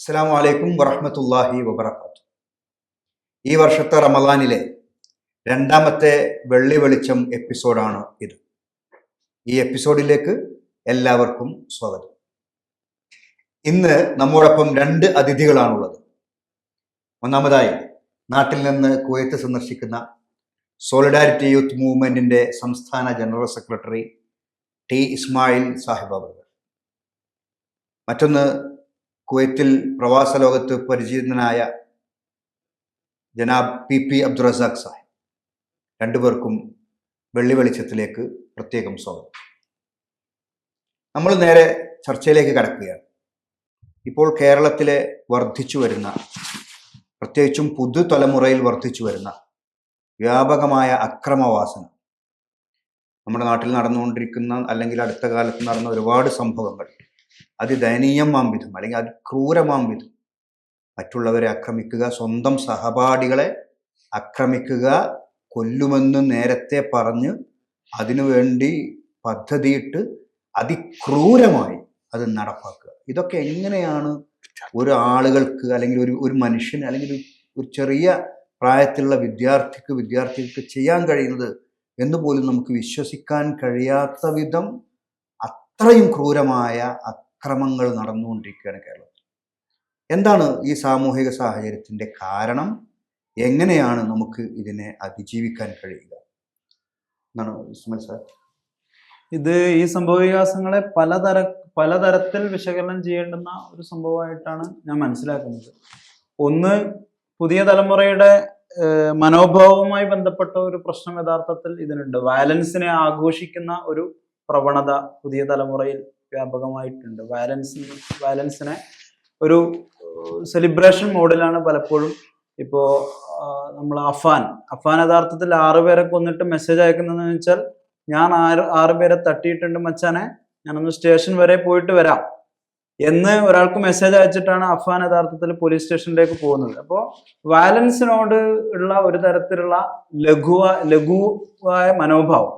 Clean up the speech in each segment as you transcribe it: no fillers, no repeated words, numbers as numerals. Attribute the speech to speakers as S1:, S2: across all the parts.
S1: അസ്സലാമു അലൈക്കും വറഹ്മത്തുള്ളാഹി വബറകാതുഹു. ഈ വർഷത്തെ റമദാനിലെ രണ്ടാമത്തെ വെള്ളി വെളിച്ചം എപ്പിസോഡാണ് ഇത്. ഈ എപ്പിസോഡിലേക്ക് എല്ലാവർക്കും സ്വാഗതം. ഇന്ന് നമ്മോടൊപ്പം രണ്ട് അതിഥികളാണുള്ളത്. ഒന്നാമതായി നാട്ടിൽ നിന്ന് കുവൈത്ത് സന്ദർശിക്കുന്ന സോളിഡാരിറ്റി യൂത്ത് മൂവ്മെന്റിന്റെ സംസ്ഥാന general secretary T Ismail Sahib അവർ. മറ്റൊന്ന് കുവൈത്തിൽ പ്രവാസ ലോകത്ത് പരിചിതനായ ജനാബ് പി അബ്ദുറസാഖ് സാഹിബ്. രണ്ടുപേർക്കും വെള്ളി വെളിച്ചത്തിലേക്ക് പ്രത്യേകം സ്വാഗതം. നമ്മൾ നേരെ ചർച്ചയിലേക്ക് കടക്കുകയാണ്. ഇപ്പോൾ കേരളത്തിലെ വർദ്ധിച്ചു വരുന്ന, പ്രത്യേകിച്ചും പുതുതലമുറയിൽ വർദ്ധിച്ചു വരുന്ന വ്യാപകമായ അക്രമവാസന, നമ്മുടെ നാട്ടിൽ നടന്നുകൊണ്ടിരിക്കുന്ന അല്ലെങ്കിൽ അടുത്ത കാലത്ത് നടന്ന ഒരുപാട് സംഭവങ്ങൾ അതിദയനീയമാം വിധം അല്ലെങ്കിൽ അതിക്രൂരമാം വിധം മറ്റുള്ളവരെ ആക്രമിക്കുക, സ്വന്തം സഹപാഠികളെ ആക്രമിക്കുക, കൊല്ലുമെന്ന് നേരത്തെ പറഞ്ഞ് അതിനുവേണ്ടി പദ്ധതിയിട്ട് അതിക്രൂരമായി അത് നടപ്പാക്കുക. ഇതൊക്കെ എങ്ങനെയാണ് ഒരു ആളുകൾക്ക് അല്ലെങ്കിൽ ഒരു മനുഷ്യന് അല്ലെങ്കിൽ ഒരു ചെറിയ പ്രായത്തിലുള്ള വിദ്യാർത്ഥികൾക്ക് ചെയ്യാൻ കഴിയുന്നത് എന്ന് പോലും നമുക്ക് വിശ്വസിക്കാൻ കഴിയാത്ത വിധം അത്രയും ക്രൂരമായ അക്രമങ്ങൾ നടന്നുകൊണ്ടിരിക്കുകയാണ് കേരളത്തിൽ. എന്താണ് ഈ സാമൂഹിക സാഹചര്യത്തിൻ്റെ കാരണം? എങ്ങനെയാണ് നമുക്ക് ഇതിനെ അതിജീവിക്കാൻ കഴിയുക എന്നാണ് ഇസ്മായിൽ സാർ?
S2: ഇത് ഈ സംഭവ വികാസങ്ങളെ പലതരത്തിൽ വിശകലനം ചെയ്യേണ്ടുന്ന ഒരു സംഭവമായിട്ടാണ് ഞാൻ മനസ്സിലാക്കുന്നത്. ഒന്ന്, പുതിയ തലമുറയുടെ മനോഭാവവുമായി ബന്ധപ്പെട്ട ഒരു പ്രശ്നം യഥാർത്ഥത്തിൽ ഇതിനുണ്ട്. വയലൻസിനെ ആഘോഷിക്കുന്ന ഒരു പ്രവണത പുതിയ തലമുറയിൽ വ്യാപകമായിട്ടുണ്ട്. വയലൻസിനെ ഒരു സെലിബ്രേഷൻ മോഡിലാണ് പലപ്പോഴും. ഇപ്പോൾ നമ്മൾ അഫാൻ യഥാർത്ഥത്തിൽ 6 പേരെ കൊന്നിട്ട് മെസ്സേജ് അയക്കുന്നതെന്ന് വെച്ചാൽ, ഞാൻ 6 പേരെ തട്ടിയിട്ടുണ്ട് മച്ചാനെ, ഞാനൊന്ന് സ്റ്റേഷൻ വരെ പോയിട്ട് വരാം എന്ന് ഒരാൾക്ക് മെസ്സേജ് അയച്ചിട്ടാണ് അഫാൻ യഥാർത്ഥത്തിൽ പോലീസ് സ്റ്റേഷനിലേക്ക് പോകുന്നത്. അപ്പോൾ വയലൻസിനോട് ഉള്ള ഒരു തരത്തിലുള്ള ലഘുവായ മനോഭാവം,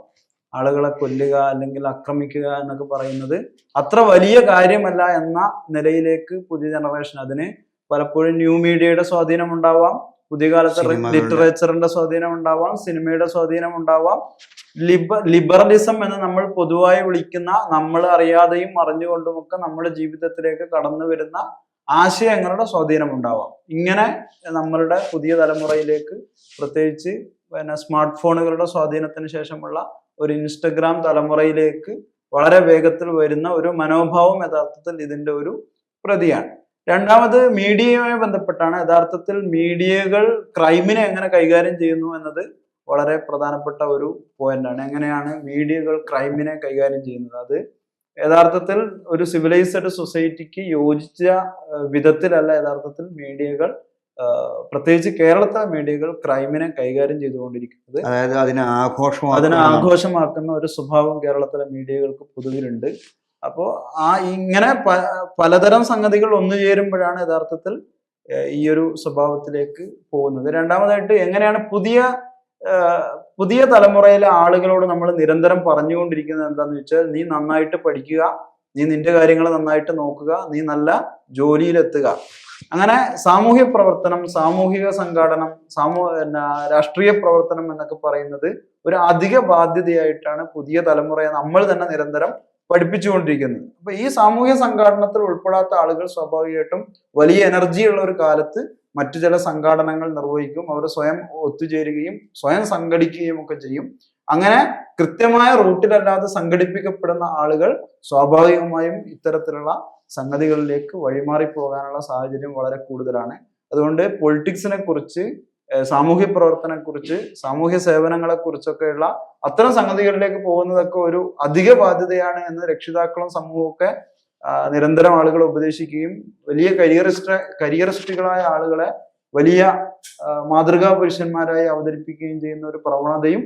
S2: ആളുകളെ കൊല്ലുക അല്ലെങ്കിൽ ആക്രമിക്കുക എന്നൊക്കെ പറയുന്നത് അത്ര വലിയ കാര്യമല്ല എന്ന നിലയിലേക്ക് പുതിയ ജനറേഷൻ, അതിന് പലപ്പോഴും ന്യൂ മീഡിയയുടെ സ്വാധീനം ഉണ്ടാവാം, പുതിയ കാലത്തെ ലിറ്ററേച്ചറിന്റെ സ്വാധീനം ഉണ്ടാവാം, സിനിമയുടെ സ്വാധീനം ഉണ്ടാവാം, ലിബറലിസം എന്ന് നമ്മൾ പൊതുവായി വിളിക്കുന്ന, നമ്മൾ അറിയാതെയും അറിഞ്ഞുകൊണ്ടുമൊക്കെ നമ്മുടെ ജീവിതത്തിലേക്ക് കടന്നു വരുന്ന ആശയങ്ങളുടെ സ്വാധീനം ഉണ്ടാവാം. ഇങ്ങനെ നമ്മളുടെ പുതിയ തലമുറയിലേക്ക്, പ്രത്യേകിച്ച് സ്മാർട്ട് ഫോണുകളുടെ സ്വാധീനത്തിന് ശേഷമുള്ള ഒരു ഇൻസ്റ്റഗ്രാം തലമുറയിലേക്ക് വളരെ വേഗത്തിൽ വരുന്ന ഒരു മനോഭാവം യഥാർത്ഥത്തിൽ ഇതിന്റെ ഒരു പ്രതിയാണ്. രണ്ടാമത്, മീഡിയയുമായി ബന്ധപ്പെട്ടാണ്. യഥാർത്ഥത്തിൽ മീഡിയകൾ ക്രൈമിനെ എങ്ങനെ കൈകാര്യം ചെയ്യുന്നു എന്നത് വളരെ പ്രധാനപ്പെട്ട ഒരു പോയിന്റാണ്. എങ്ങനെയാണ് മീഡിയകൾ ക്രൈമിനെ കൈകാര്യം ചെയ്യുന്നത്? അത് യഥാർത്ഥത്തിൽ ഒരു സിവിലൈസ്ഡ് സൊസൈറ്റിക്ക് യോജിച്ച വിധത്തിലല്ല യഥാർത്ഥത്തിൽ മീഡിയകൾ, പ്രത്യേകിച്ച് കേരളത്തിലെ മീഡിയകൾ ക്രൈമിനെ കൈകാര്യം ചെയ്തുകൊണ്ടിരിക്കുന്നത്.
S1: അതായത് അതിനെ
S2: ആഘോഷമാക്കുന്ന ഒരു സ്വഭാവം കേരളത്തിലെ മീഡിയകൾക്ക് പൊതുവിലുണ്ട്. അപ്പോൾ ഇങ്ങനെ പലതരം സംഗതികൾ ഒന്നു ചേരുമ്പോഴാണ് യഥാർത്ഥത്തിൽ ഈ ഒരു സ്വഭാവത്തിലേക്ക് പോകുന്നത്. രണ്ടാമതായിട്ട്, എങ്ങനെയാണ് പുതിയ തലമുറയിലെ ആളുകളോട് നമ്മൾ നിരന്തരം പറഞ്ഞുകൊണ്ടിരിക്കുന്നത് എന്താന്ന് വെച്ചാൽ, നീ നന്നായിട്ട് പഠിക്കുക, നീ നിന്റെ കാര്യങ്ങൾ നന്നായിട്ട് നോക്കുക, നീ നല്ല ജോലിയിലെത്തുക. അങ്ങനെ സാമൂഹ്യ പ്രവർത്തനം, സാമൂഹിക സംഘാടനം, രാഷ്ട്രീയ പ്രവർത്തനം എന്നൊക്കെ പറയുന്നത് ഒരു അധിക ബാധ്യതയായിട്ടാണ് പുതിയ തലമുറയെ നമ്മൾ തന്നെ നിരന്തരം പഠിപ്പിച്ചുകൊണ്ടിരിക്കുന്നത്. അപ്പൊ ഈ സാമൂഹ്യ സംഘാടനത്തിൽ ഉൾപ്പെടാത്ത ആളുകൾ സ്വാഭാവികമായിട്ടും വലിയ എനർജിയുള്ള ഒരു കാലത്ത് മറ്റു ചില സംഘാടനങ്ങൾ നിർവഹിക്കും. അവർ സ്വയം ഒത്തുചേരുകയും സ്വയം സംഘടിക്കുകയും ഒക്കെ ചെയ്യും. അങ്ങനെ കൃത്യമായ റൂട്ടിലല്ലാതെ സംഘടിപ്പിക്കപ്പെടുന്ന ആളുകൾ സ്വാഭാവികമായും ഇത്തരത്തിലുള്ള സംഗതികളിലേക്ക് വഴിമാറി പോകാനുള്ള സാഹചര്യം വളരെ കൂടുതലാണ്. അതുകൊണ്ട് പൊളിറ്റിക്സിനെ കുറിച്ച്, സാമൂഹ്യ പ്രവർത്തനത്തെ കുറിച്ച്, സാമൂഹ്യ സേവനങ്ങളെ കുറിച്ചൊക്കെയുള്ള അത്തരം സംഗതികളിലേക്ക് പോകുന്നതൊക്കെ ഒരു അധിക ബാധ്യതയാണ് എന്ന് രക്ഷിതാക്കളും സമൂഹവും ഒക്കെ നിരന്തരം ആളുകളെ ഉപദേശിക്കുകയും വലിയ കരിയറിസ്റ്റുകളായ ആളുകളെ വലിയ മാതൃകാ പുരുഷന്മാരായി അവതരിപ്പിക്കുകയും ചെയ്യുന്ന ഒരു പ്രവണതയും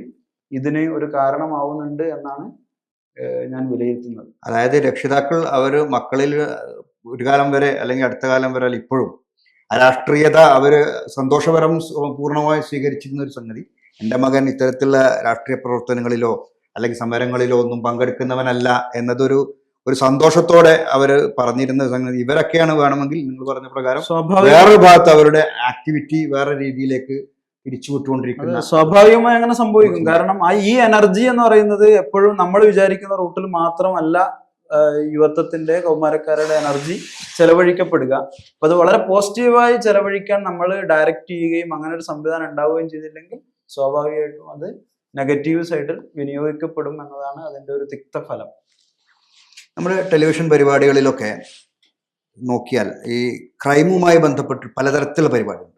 S2: ഇതിന് ഒരു കാരണമാവുന്നുണ്ട് എന്നാണ് ഞാൻ വിലയിരുത്തുന്നത്.
S1: അതായത് രക്ഷിതാക്കൾ അവർ മക്കളിൽ ഒരു കാലം വരെ അല്ലെങ്കിൽ അടുത്ത കാലം വരെ ഇപ്പോഴും രാഷ്ട്രീയത അവർ സന്തോഷപരം പൂർണ്ണമായി സ്വീകരിച്ചിരുന്ന ഒരു സംഗതി, എൻ്റെ മകൻ ഇത്തരത്തിലുള്ള രാഷ്ട്രീയ പ്രവർത്തനങ്ങളിലോ അല്ലെങ്കിൽ സമരങ്ങളിലോ ഒന്നും പങ്കെടുക്കുന്നവനല്ല എന്നതൊരു ഒരു സന്തോഷത്തോടെ അവര് പറഞ്ഞിരുന്ന സംഗതി ഇവരൊക്കെയാണ് വേണമെങ്കിൽ നിങ്ങൾ പറഞ്ഞ പ്രകാരം
S2: സ്വാഭാവിക
S1: വേറൊരു ഭാഗത്ത് അവരുടെ ആക്ടിവിറ്റി വേറെ രീതിയിലേക്ക് തിരിച്ചുവിട്ടുകൊണ്ടിരിക്കുന്ന
S2: സ്വാഭാവികമായി അങ്ങനെ സംഭവിക്കും. കാരണം ഈ എനർജി എന്ന് പറയുന്നത് എപ്പോഴും നമ്മൾ വിചാരിക്കുന്ന റൂട്ടിൽ മാത്രമല്ല യുവത്വത്തിന്റെ കൗമാരക്കാരുടെ എനർജി ചെലവഴിക്കപ്പെടുക. അപ്പൊ അത് വളരെ പോസിറ്റീവായി ചെലവഴിക്കാൻ നമ്മൾ ഡയറക്റ്റ് ചെയ്യുകയും അങ്ങനെ ഒരു സംവിധാനം ഉണ്ടാവുകയും ചെയ്തില്ലെങ്കിൽ സ്വാഭാവികമായിട്ടും അത് നെഗറ്റീവ് സൈഡിൽ വിനിയോഗിക്കപ്പെടും എന്നതാണ് അതിന്റെ ഒരു തിക്തഫലം.
S1: നമ്മുടെ ടെലിവിഷൻ പരിപാടികളിലൊക്കെ നോക്കിയാൽ ഈ ക്രൈമുമായി ബന്ധപ്പെട്ട് പലതരത്തിലുള്ള പരിപാടികളുണ്ട്.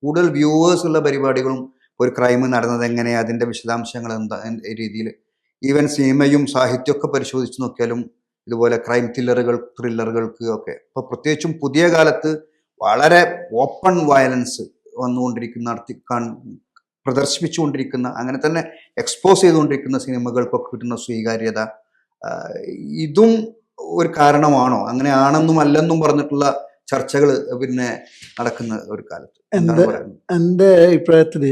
S1: കൂടുതൽ വ്യൂവേഴ്സ് ഉള്ള പരിപാടികളും ഒരു ക്രൈം നടന്നത് എങ്ങനെ, അതിൻ്റെ വിശദാംശങ്ങൾ എന്താ രീതിയിൽ, ഈവൻ സിനിമയും സാഹിത്യമൊക്കെ പരിശോധിച്ച് നോക്കിയാലും ഇതുപോലെ ക്രൈം ത്രില്ലറുകൾക്ക് ഒക്കെ ഇപ്പോൾ പ്രത്യേകിച്ചും പുതിയ കാലത്ത് വളരെ ഓപ്പൺ വയലൻസ് വന്നുകൊണ്ടിരിക്കുന്ന പ്രദർശിപ്പിച്ചുകൊണ്ടിരിക്കുന്ന അങ്ങനെ തന്നെ എക്സ്പോസ് ചെയ്തുകൊണ്ടിരിക്കുന്ന സിനിമകൾക്കൊക്കെ കിട്ടുന്ന സ്വീകാര്യത ഇതും ഒരു കാരണമാണോ? അങ്ങനെയാണെന്നും അല്ലെന്നും പറഞ്ഞിട്ടുള്ള ചർച്ചകൾ പിന്നെ നടക്കുന്ന ഒരു കാലത്ത്
S3: എൻ്റെ അഭിപ്രായത്തിൽ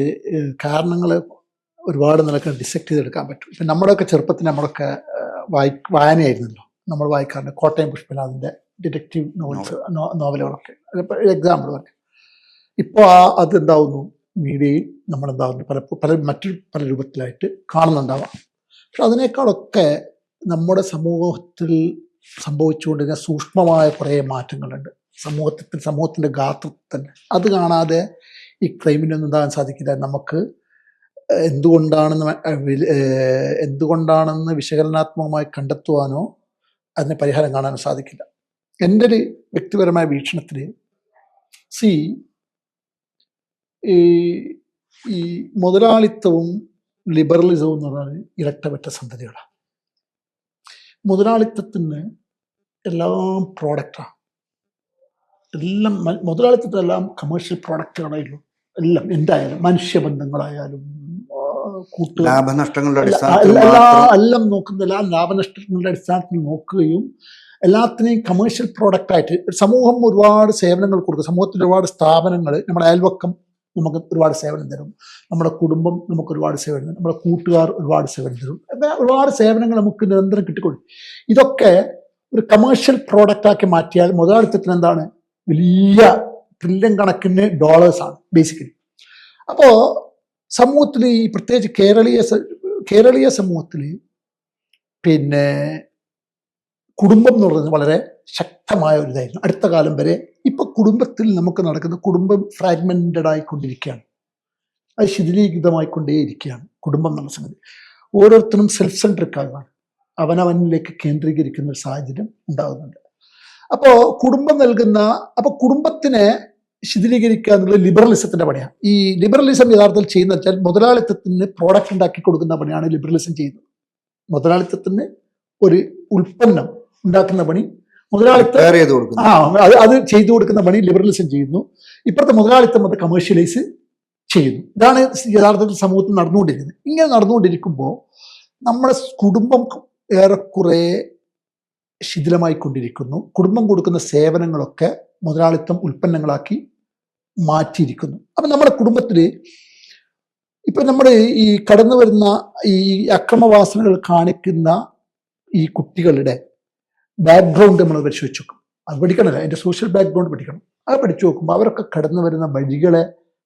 S3: കാരണങ്ങൾ ഒരുപാട് നിലക്ക് ഡിസെക്ട് ചെയ്തെടുക്കാൻ പറ്റും. ഇപ്പം നമ്മുടെയൊക്കെ ചെറുപ്പത്തിൽ നമ്മളൊക്കെ വായനയായിരുന്നല്ലോ. നമ്മൾ വായിക്കാറുണ്ട് കോട്ടയം പുഷ്പനാഥിൻ്റെ ഡിറ്റക്റ്റീവ് നോവലുകളൊക്കെ എക്സാമ്പിൾ പറഞ്ഞു. ഇപ്പോൾ അതെന്താവുന്നു, മീഡിയയിൽ നമ്മളെന്താവുന്നു പല രൂപത്തിലായിട്ട് കാണുന്നുണ്ടാവാം. പക്ഷെ അതിനേക്കാളൊക്കെ നമ്മുടെ സമൂഹത്തിൽ സംഭവിച്ചുകൊണ്ടിരുന്ന സൂക്ഷ്മമായ കുറേ മാറ്റങ്ങളുണ്ട് സമൂഹത്തിൻ്റെ ഗാത്രത്തിൽ തന്നെ. അത് കാണാതെ ഈ ക്രൈമിനൊന്നും ഉണ്ടാകാൻ സാധിക്കില്ല. നമുക്ക് എന്തുകൊണ്ടാണെന്ന് വിശകലനാത്മകമായി കണ്ടെത്തുവാനോ അതിന് പരിഹാരം കാണാനോ സാധിക്കില്ല. എൻ്റെ ഒരു വ്യക്തിപരമായ വീക്ഷണത്തിൽ ഈ മുതലാളിത്തവും ലിബറലിസവും എന്ന് പറഞ്ഞാൽ ഇരട്ടപ്പെട്ട സന്തതികളാണ്. മുതലാളിത്തത്തിന് എല്ലാം പ്രോഡക്റ്റാണ്, എല്ലാം മുതലാളിത്തത്തിലെല്ലാം കമേഴ്ഷ്യൽ പ്രോഡക്റ്റുകളായാലും എല്ലാം എന്തായാലും മനുഷ്യബന്ധങ്ങളായാലും എല്ലാം നോക്കുന്നില്ല. ലാഭനഷ്ടങ്ങളുടെ അടിസ്ഥാനത്തിൽ നോക്കുകയും എല്ലാത്തിനെയും കമേഴ്ഷ്യൽ പ്രോഡക്റ്റായിട്ട് സമൂഹം ഒരുപാട് സേവനങ്ങൾ കൊടുക്കും. സമൂഹത്തിൽ ഒരുപാട് സ്ഥാപനങ്ങൾ, നമ്മുടെ അയൽവക്കം നമുക്ക് ഒരുപാട് സേവനം തരും, നമ്മുടെ കുടുംബം നമുക്ക് ഒരുപാട് സേവനം തരും, നമ്മുടെ കൂട്ടുകാർ ഒരുപാട് സേവനം തരും, അങ്ങനെ ഒരുപാട് സേവനങ്ങൾ നമുക്ക് നിരന്തരം കിട്ടിക്കൊള്ളും. ഇതൊക്കെ ഒരു കമേഴ്ഷ്യൽ പ്രോഡക്റ്റാക്കി മാറ്റിയാൽ മുതലാളിത്തത്തിന് എന്താണ്, വലിയ ട്രില്യൺ കണക്കിന് ഡോളേഴ്സാണ് ബേസിക്കലി. അപ്പോൾ സമൂഹത്തിൽ ഈ പ്രത്യേകിച്ച് കേരളീയ സമൂഹത്തിൽ പിന്നെ കുടുംബം എന്ന് പറയുന്നത് വളരെ ശക്തമായ ഒരു ഇതായിരുന്നു അടുത്ത കാലം വരെ. ഇപ്പൊ കുടുംബത്തിൽ നമുക്ക് നടക്കുന്ന കുടുംബം ഫ്രാഗ്മെന്റഡ് ആയിക്കൊണ്ടിരിക്കുകയാണ്, അത് ശിഥിലീകൃതമായിക്കൊണ്ടേയിരിക്കുകയാണ് കുടുംബം എന്നുള്ള സംഗതി. ഓരോരുത്തരും സെൽഫ് സെൻട്രിക് ആകുകയാണ്, അവനവനിലേക്ക് കേന്ദ്രീകരിക്കുന്ന ഒരു സാഹചര്യം ഉണ്ടാകുന്നുണ്ട്. അപ്പോൾ കുടുംബത്തിനെ ശിഥിലീകരിക്കുക എന്നുള്ളത് ലിബറലിസത്തിന്റെ പണിയാണ്. ഈ ലിബറലിസം യഥാർത്ഥത്തിൽ ചെയ്യുന്ന വെച്ചാൽ മുതലാളിത്തത്തിന് പ്രോഡക്റ്റ് ഉണ്ടാക്കി കൊടുക്കുന്ന പണിയാണ് ലിബറലിസം ചെയ്യുന്നത്. മുതലാളിത്തത്തിന് ഒരു ഉൽപ്പന്നം ഉണ്ടാക്കുന്ന പണി മുതലാളിത്തം അത് ചെയ്തു കൊടുക്കുന്ന പണി ലിബറലിസം ചെയ്യുന്നു. ഇപ്പോഴത്തെ മുതലാളിത്തം അത് കമേഴ്ഷ്യലൈസ് ചെയ്യുന്നു. ഇതാണ് യഥാർത്ഥത്തിൽ സമൂഹത്തിൽ നടന്നുകൊണ്ടിരിക്കുന്നത്. ഇങ്ങനെ നടന്നുകൊണ്ടിരിക്കുമ്പോൾ നമ്മുടെ കുടുംബം ഏറെക്കുറെ ശിഥിലമായിക്കൊണ്ടിരിക്കുന്നു. കുടുംബം കൊടുക്കുന്ന സേവനങ്ങളൊക്കെ മുതലാളിത്തം ഉൽപ്പന്നങ്ങളാക്കി മാറ്റിയിരിക്കുന്നു. അപ്പം നമ്മുടെ കുടുംബത്തിൽ ഇപ്പം നമ്മുടെ ഈ കടന്നു വരുന്ന ഈ അക്രമവാസനകൾ കാണിക്കുന്ന ഈ കുട്ടികളുടെ ബാക്ക്ഗ്രൗണ്ട് നമ്മൾ പരിശോധിച്ച് നോക്കും. അത് പഠിക്കണമല്ലോ, അതിൻ്റെ സോഷ്യൽ ബാക്ക്ഗ്രൗണ്ട് പഠിക്കണം. അത് പഠിച്ചു നോക്കുമ്പോൾ അവരൊക്കെ കടന്നു വരുന്ന വഴികളെ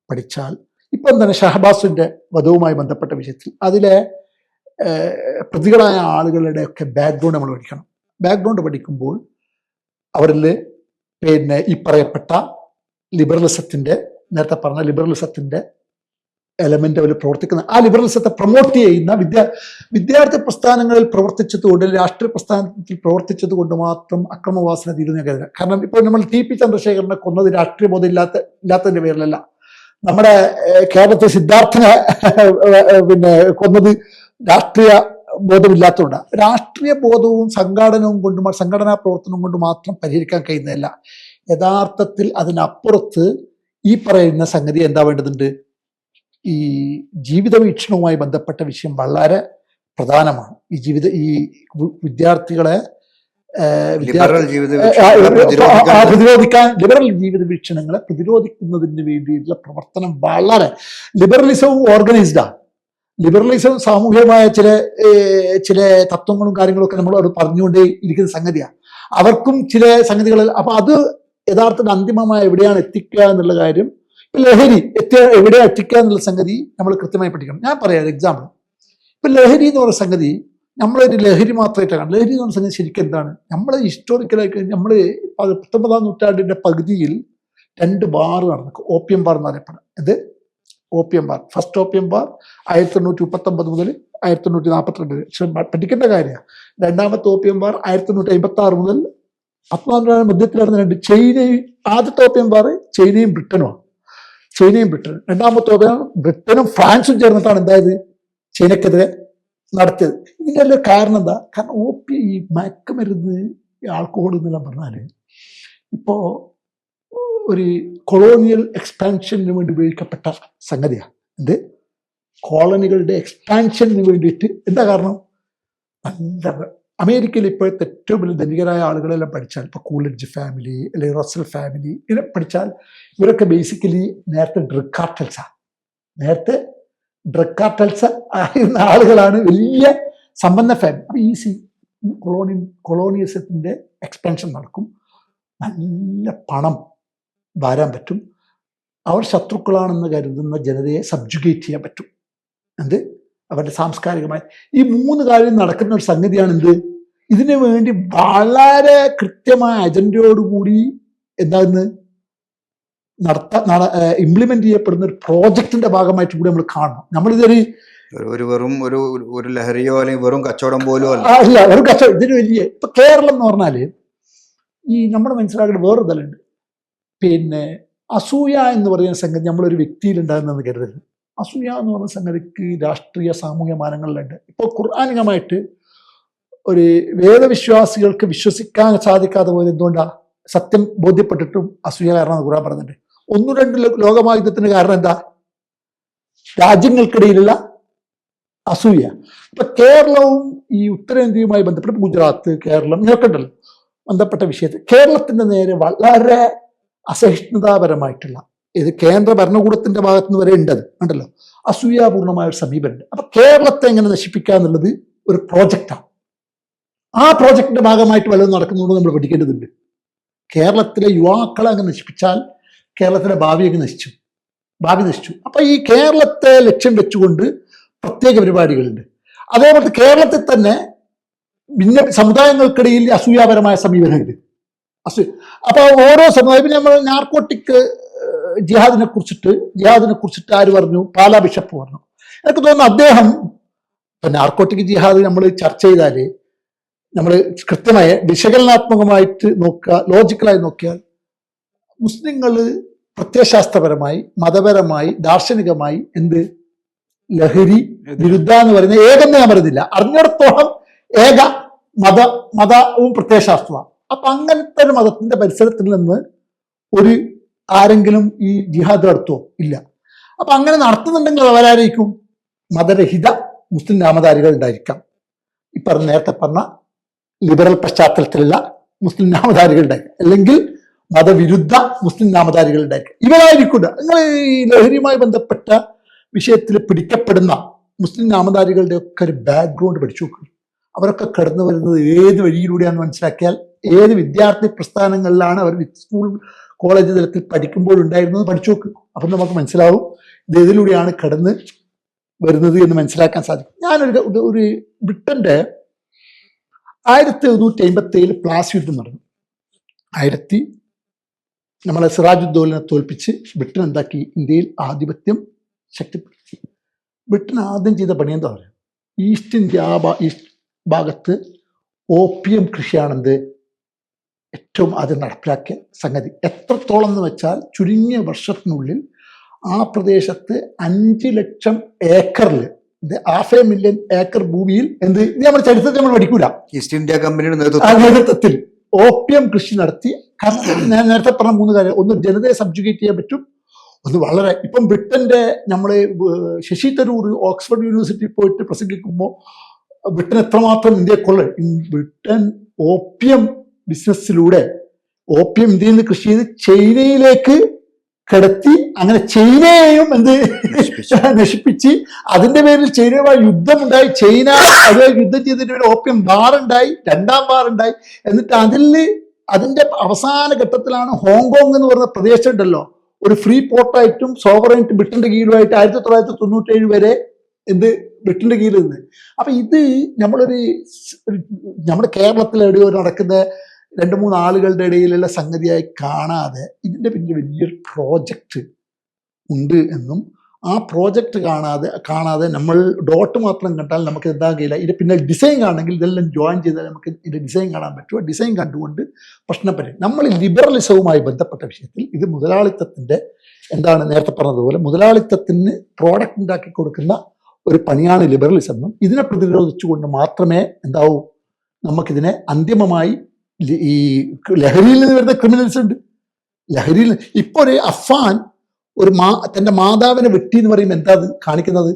S3: പഠിച്ചാൽ, ഇപ്പം തന്നെ ഷഹബാസിൻ്റെ വധവുമായി ബന്ധപ്പെട്ട വിഷയത്തിൽ അതിലെ പ്രതികളായ ആളുകളുടെ ഒക്കെ ബാക്ക്ഗ്രൗണ്ട് നമ്മൾ പഠിക്കണം. ബാക്ക്ഗ്രൗണ്ട് പഠിക്കുമ്പോൾ അവരിൽ പിന്നെ ഈ പറയപ്പെട്ട ലിബറലിസത്തിൻ്റെ, നേരത്തെ പറഞ്ഞ ലിബറലിസത്തിൻ്റെ എലമെന്റ് അവർ പ്രവർത്തിക്കുന്ന, ആ ലിബറലിസത്തെ പ്രൊമോട്ട് ചെയ്യുന്ന വിദ്യാർത്ഥി പ്രസ്ഥാനങ്ങളിൽ പ്രവർത്തിച്ചതുകൊണ്ട്, രാഷ്ട്രീയ പ്രസ്ഥാനത്തിൽ പ്രവർത്തിച്ചത് കൊണ്ട് മാത്രം അക്രമവാസന തീരുന്ന കരുതുക. കാരണം ഇപ്പോൾ നമ്മൾ ടി.പി. ചന്ദ്രശേഖരനെ കൊന്നത് രാഷ്ട്രീയ ബോധം ഇല്ലാത്തതിന്റെ പേരിലല്ല. നമ്മുടെ കേരളത്തിൽ സിദ്ധാർത്ഥനെ പിന്നെ കൊന്നത് രാഷ്ട്രീയ ബോധമില്ലാത്തതുകൊണ്ടാണ്. രാഷ്ട്രീയ ബോധവും സംഘടനാ പ്രവർത്തനവും കൊണ്ട് മാത്രം പരിഹരിക്കാൻ കഴിയുന്നതല്ല. യഥാർത്ഥത്തിൽ അതിനപ്പുറത്ത് ഈ പറയുന്ന സംഗതി എന്താ വേണ്ടതുണ്ട്, ഈ ജീവിത വീക്ഷണവുമായി ബന്ധപ്പെട്ട വിഷയം വളരെ പ്രധാനമാണ്. ഈ വിദ്യാർത്ഥികളെ ലിബറൽ ജീവിത വീക്ഷണങ്ങളെ പ്രതിരോധിക്കുന്നതിന് വേണ്ടിയിട്ടുള്ള പ്രവർത്തനം വളരെ ലിബറലിസവും ഓർഗനൈസ്ഡാണ്. ലിബറലിസം സാമൂഹികമായ ചില തത്വങ്ങളും കാര്യങ്ങളും ഒക്കെ നമ്മൾ അവിടെ പറഞ്ഞുകൊണ്ടേ ഇരിക്കുന്ന സംഗതിയാണ്. അവർക്കും ചില സംഗതികൾ, അപ്പൊ അത് യഥാർത്ഥത്തിൽ അന്തിമമായ എവിടെയാണ് എത്തിക്കുക എന്നുള്ള കാര്യം, ലഹരി എവിടെയാണ് എത്തിക്കുക എന്നുള്ള സംഗതി നമ്മൾ കൃത്യമായി പഠിക്കണം. ഞാൻ പറയാം എക്സാമ്പിൾ, ഇപ്പൊ ലഹരി എന്ന് പറയുന്ന സംഗതി നമ്മളൊരു ലഹരി മാത്രമായിട്ടാണ്. ലഹരി എന്ന് പറഞ്ഞ സംഗതി ശരിക്കും എന്താണ്? നമ്മൾ ഹിസ്റ്റോറിക്കലായിട്ട് നമ്മൾ 19ാം നൂറ്റാണ്ടിന്റെ പകുതിയിൽ 2 ബാർ നടന്നു, ഓപ്പിയം ബാർ എന്ന് അറിയപ്പെടുന്നത്. ഇത് opium bar, first opium bar 1839 മുതൽ 1842 വരെ പഠിക്കേണ്ട കാര്യമാണ്. രണ്ടാമത്തെ ഓപ്പിയം ബാർ 1856 മുതൽ 19ാം നൂറ്റാണ്ട് മധ്യത്തിൽ നടന്ന ചൈനയും, ആദ്യത്തെ ഓപ്പിയം ബാർ ചൈനയും ബ്രിട്ടനുമാണ്. ചൈനയും ബ്രിട്ടനും. രണ്ടാമത്തെ ഓപ്പിയം ബ്രിട്ടനും ഫ്രാൻസും ചേർന്നിട്ടാണ് എന്തായത് ചൈനക്കെതിരെ നടത്തിയത്. ഇതിൻ്റെ എല്ലാം കാരണം എന്താ? കാരണം ഈ മയക്കുമരുന്ന്, ആൾക്കഹോൾ എന്നെല്ലാം പറഞ്ഞാല് ഇപ്പോ ഒരു കൊളോണിയൽ എക്സ്പാൻഷന് വേണ്ടി ഉപയോഗിക്കപ്പെട്ട സംഗതിയാണ്. എന്ത്? കോളനികളുടെ എക്സ്പാൻഷന് വേണ്ടിയിട്ട്. എന്താ കാരണം? നല്ല അമേരിക്കയിൽ ഇപ്പോഴത്തെ ഏറ്റവും വലിയ ധനികരായ ആളുകളെല്ലാം പഠിച്ചാൽ, ഇപ്പൊ കൂളിഡ്ജ് ഫാമിലി അല്ലെങ്കിൽ റസൽ ഫാമിലി ഇങ്ങനെ പഠിച്ചാൽ, ഇവരൊക്കെ ബേസിക്കലി നേരത്തെ ഡ്രഗ് കാർട്ടൽസാണ്. നേരത്തെ ഡ്രഗ് കാർട്ടൽസ് ആയിരുന്ന ആളുകളാണ്, വലിയ സമ്പന്ന ഫാമിലി. അപ്പൊ ഈ കൊളോണിയസത്തിന്റെ എക്സ്പാൻഷൻ നടക്കും, നല്ല പണം വരാൻ പറ്റും, അവർ ശത്രുക്കളാണെന്ന് കരുതുന്ന ജനതയെ സബ്ജുഗേറ്റ് ചെയ്യാൻ പറ്റും. എന്ത്? അവരുടെ സാംസ്കാരികമായി ഈ 3 കാര്യം നടക്കുന്ന ഒരു സംഗതിയാണ് എന്ത്? ഇതിനു വേണ്ടി വളരെ കൃത്യമായ അജണ്ടയോടുകൂടി എന്താന്ന് ഇംപ്ലിമെന്റ് ചെയ്യപ്പെടുന്ന ഒരു പ്രോജക്റ്റിന്റെ ഭാഗമായിട്ട് കൂടി നമ്മൾ കാണണം. നമ്മളിതൊരു
S1: വെറും ഒരു ലഹരിയോ അല്ലെങ്കിൽ വെറും കച്ചവടം പോലും
S3: അല്ല, വെറും കച്ചവടം. ഇതിന് വലിയ ഇപ്പൊ കേരളം എന്ന് പറഞ്ഞാല് ഈ നമ്മൾ മനസ്സിലാക്കേണ്ട വേറെ തലുണ്ട്. പിന്നെ അസൂയ എന്ന് പറയുന്ന സംഗതി നമ്മളൊരു വ്യക്തിയിൽ ഉണ്ടാകുന്നതെന്ന് കരുതരുത്. അസൂയ എന്ന് പറയുന്ന സംഗതിക്ക് രാഷ്ട്രീയ സാമൂഹ്യ മാനങ്ങളിലുണ്ട്. ഇപ്പോൾ ഖുർആനികമായിട്ട് ഒരു വേദവിശ്വാസികൾക്ക് വിശ്വസിക്കാൻ സാധിക്കാതെ പോയത് എന്തുകൊണ്ടാ? സത്യം ബോധ്യപ്പെട്ടിട്ടും അസൂയ കാരണം ഖുർആൻ പറഞ്ഞിട്ടുണ്ട്. 1-2 ലോകമഹായുദ്ധത്തിന് കാരണം എന്താ? രാജ്യങ്ങൾക്കിടയിലുള്ള അസൂയ. ഇപ്പൊ കേരളവും ഈ ഉത്തരേന്ത്യയുമായി ബന്ധപ്പെട്ട് ഗുജറാത്ത്, കേരളം ഇങ്ങനെയൊക്കെ ഉണ്ടല്ലോ ബന്ധപ്പെട്ട വിഷയത്തിൽ കേരളത്തിന്റെ നേരെ വളരെ അസഹിഷ്ണുതാപരമായിട്ടുള്ള, ഇത് കേന്ദ്ര ഭരണകൂടത്തിന്റെ ഭാഗത്തുനിന്ന് വരെ ഉണ്ടല്ലോ, അസൂയാപൂർണമായ ഒരു സമീപനമുണ്ട്. അപ്പൊ കേരളത്തെ എങ്ങനെ നശിപ്പിക്കുക എന്നുള്ളത് ഒരു പ്രോജക്റ്റാണ്. ആ പ്രോജക്റ്റിന്റെ ഭാഗമായിട്ട് വല്ലതും നടക്കുന്നതുകൊണ്ട് നമ്മൾ പഠിക്കേണ്ടതുണ്ട്. കേരളത്തിലെ യുവാക്കളെ അങ്ങ് നശിപ്പിച്ചാൽ കേരളത്തിലെ ഭാവി നശിച്ചു. അപ്പൊ ഈ കേരളത്തെ ലക്ഷ്യം വെച്ചുകൊണ്ട് പ്രത്യേക പരിപാടികളുണ്ട്. അതേപോലെ കേരളത്തിൽ തന്നെ ഭിന്ന സമുദായങ്ങൾക്കിടയിൽ അസൂയാപരമായ സമീപനമുണ്ട്. അപ്പൊ ഓരോ സമുദായം, നമ്മൾ നാർക്കോട്ടിക് ജിഹാദിനെ കുറിച്ചിട്ട് ആര് പറഞ്ഞു? പാലാ ബിഷപ്പ് പറഞ്ഞു. എനിക്ക് തോന്നുന്നു അദ്ദേഹം നാർക്കോട്ടിക് ജിഹാദ് നമ്മൾ ചർച്ച ചെയ്താല് നമ്മൾ കൃത്യമായ വിശകലനാത്മകമായിട്ട് നോക്കുക, ലോജിക്കലായി നോക്കിയാൽ മുസ്ലിങ്ങൾ പ്രത്യയശാസ്ത്രപരമായി, മതപരമായി, ദാർശനികമായി എന്ത് ലഹരി വിരുദ്ധ എന്ന് പറയുന്നത് ഏകെന്ന് ഞാൻ പറയുന്നില്ല, അറിഞ്ഞിടത്തോളം ഏക മതവും പ്രത്യയശാസ്ത്രമാണ്. അപ്പൊ അങ്ങനത്തെ ഒരു മതത്തിന്റെ പരിസരത്തിൽ നിന്ന് ഒരു ആരെങ്കിലും ഈ ജിഹാദ് നടത്തുമോ? ഇല്ല. അപ്പൊ അങ്ങനെ നടത്തുന്നുണ്ടെങ്കിൽ അവരായിരിക്കും മതരഹിത മുസ്ലിം നാമധാരികൾ ഉണ്ടായിരിക്കാം. നേരത്തെ പറഞ്ഞ ലിബറൽ പശ്ചാത്തലത്തിലുള്ള മുസ്ലിം നാമധാരികൾ ഉണ്ടായിരിക്കും, അല്ലെങ്കിൽ മതവിരുദ്ധ മുസ്ലിം നാമധാരികൾ ഉണ്ടായിരിക്കും. ഇവരായിരിക്കും. നിങ്ങൾ ഈ ലഹരിയുമായി ബന്ധപ്പെട്ട വിഷയത്തിൽ പിടിക്കപ്പെടുന്ന മുസ്ലിം നാമധാരികളുടെ ഒക്കെ ഒരു ബാക്ക്ഗ്രൗണ്ട് പഠിച്ചു നോക്കുക. അവരൊക്കെ കടന്നു വരുന്നത് ഏത് വഴിയിലൂടെയാണെന്ന് മനസ്സിലാക്കിയാൽ, ഏത് വിദ്യാർത്ഥി പ്രസ്ഥാനങ്ങളിലാണ് അവർ സ്കൂൾ കോളേജ് തലത്തിൽ പഠിക്കുമ്പോഴുണ്ടായിരുന്നത് പഠിച്ചു നോക്കുക. അപ്പം നമുക്ക് മനസ്സിലാവും ഇത് ഏതിലൂടെയാണ് കടന്ന് വരുന്നത് എന്ന് മനസ്സിലാക്കാൻ സാധിക്കും. ഞാനൊരു ബ്രിട്ടന്റെ 1757 പ്ലാസി യുദ്ധം നടന്നു. നമ്മളെ സിറാജുദ്ദൗലിനെ തോൽപ്പിച്ച് ബ്രിട്ടൻ എന്താക്കി? ഇന്ത്യയിൽ ആധിപത്യം ശക്തിപ്പെടുത്തി. ബ്രിട്ടൻ ആദ്യം ചെയ്ത പണി എന്താ പറയുക? ഈസ്റ്റ് ഭാഗത്ത് ഓപ്പിയം കൃഷിയാണെന്ത് ഏറ്റവും ആദ്യം നടപ്പിലാക്കിയ സംഗതി. എത്രത്തോളം എന്ന് വെച്ചാൽ ചുരുങ്ങിയ വർഷത്തിനുള്ളിൽ ആ പ്രദേശത്ത് 5 ലക്ഷം ഏക്കറിൽ, 500,000 ഏക്കർ ഭൂമിയിൽ എന്ത് നമ്മുടെ ചരിത്രത്തിൽ നമ്മൾ പഠിക്കൂല,
S1: ഈസ്റ്റ് ഇന്ത്യ കമ്പനിയുടെ
S3: നേതൃത്വത്തിൽ ഓപ്പിയം കൃഷി നടത്തി. കാരണം ഞാൻ നേരത്തെ പറഞ്ഞ 3 കാര്യം. ഒന്ന്, ജനതയെ സബ്ജുഗേറ്റ് ചെയ്യാൻ പറ്റും. ഒന്ന്, വളരെ ഇപ്പം ബ്രിട്ടന്റെ നമ്മള് ശശി തരൂർ ഓക്സ്ഫോർഡ് യൂണിവേഴ്സിറ്റി പോയിട്ട് പ്രസംഗിക്കുമ്പോൾ ബ്രിട്ടൻ എത്രമാത്രം ഇന്ത്യക്കുള്ള, ബ്രിട്ടൻ ഓപ്പിയം ബിസിനസ്സിലൂടെ ഓപ്പിയം ഇന്ത്യയിൽ നിന്ന് കൃഷി ചെയ്ത് ചൈനയിലേക്ക് കിടത്തി അങ്ങനെ ചൈനയെയും എന്ത്
S1: നശിപ്പിച്ചു.
S3: നശിപ്പിച്ച് അതിന്റെ പേരിൽ ചൈനയുമായി യുദ്ധമുണ്ടായി. ചൈന അതുമായി യുദ്ധം ചെയ്തിട്ട് ഒരു ഓപ്പിയം വാറുണ്ടായി, 2ാം വാറുണ്ടായി. എന്നിട്ട് അതിന്റെ അവസാന ഘട്ടത്തിലാണ് ഹോങ്കോങ് എന്ന് പറയുന്ന പ്രദേശം ഉണ്ടല്ലോ ഒരു ഫ്രീ പോർട്ടായിട്ടും സോവറൈറ്റ് ബ്രിട്ടന്റെ കീഴിലുമായിട്ട് 1997 വരെ ബ്രിട്ടന്റെ കീഴിൽ നിന്ന്. അപ്പൊ ഇത് നമ്മുടെ കേരളത്തിൽ എവിടെയോ നടക്കുന്ന 2-3 ആളുകളുടെ ഇടയിലുള്ള സംഗതിയായി കാണാതെ ഇതിന്റെ പിന്നിൽ വലിയൊരു പ്രോജക്റ്റ് ഉണ്ട് എന്നും ആ പ്രോജക്റ്റ് കാണാതെ നമ്മൾ ഡോട്ട് മാത്രം കണ്ടാൽ നമുക്ക് എന്താകില്ല. ഇത് പിന്നെ ഡിസൈൻ കാണണമെങ്കിൽ ഇതെല്ലാം ജോയിൻ ചെയ്താൽ നമുക്ക് ഇതിന്റെ ഡിസൈൻ കാണാൻ പറ്റുമോ. ഡിസൈൻ കണ്ടുകൊണ്ട് പ്രശ്നം പറ്റും. നമ്മൾ ലിബറലിസവുമായി ബന്ധപ്പെട്ട വിഷയത്തിൽ ഇത് മുതലാളിത്തത്തിന്റെ എന്താണ് നേരത്തെ പറഞ്ഞതുപോലെ മുതലാളിത്തത്തിന് പ്രോഡക്റ്റ് ഉണ്ടാക്കി കൊടുക്കുന്ന ഒരു പണിയാണ് ലിബറലിസം എന്നും ഇതിനെ പ്രതിരോധിച്ചുകൊണ്ട് മാത്രമേ എന്താവൂ നമുക്കിതിനെ അന്തിമമായി ഈ ലഹരിയിൽ നിന്ന് വരുന്ന ക്രിമിനൽസ് ഉണ്ട്. ലഹരിയിൽ ഇപ്പൊ ഒരു അഫാൻ തന്റെ മാതാവിനെ വെട്ടി എന്ന് പറയുമ്പോൾ എന്താ അത് കാണിക്കുന്നത്?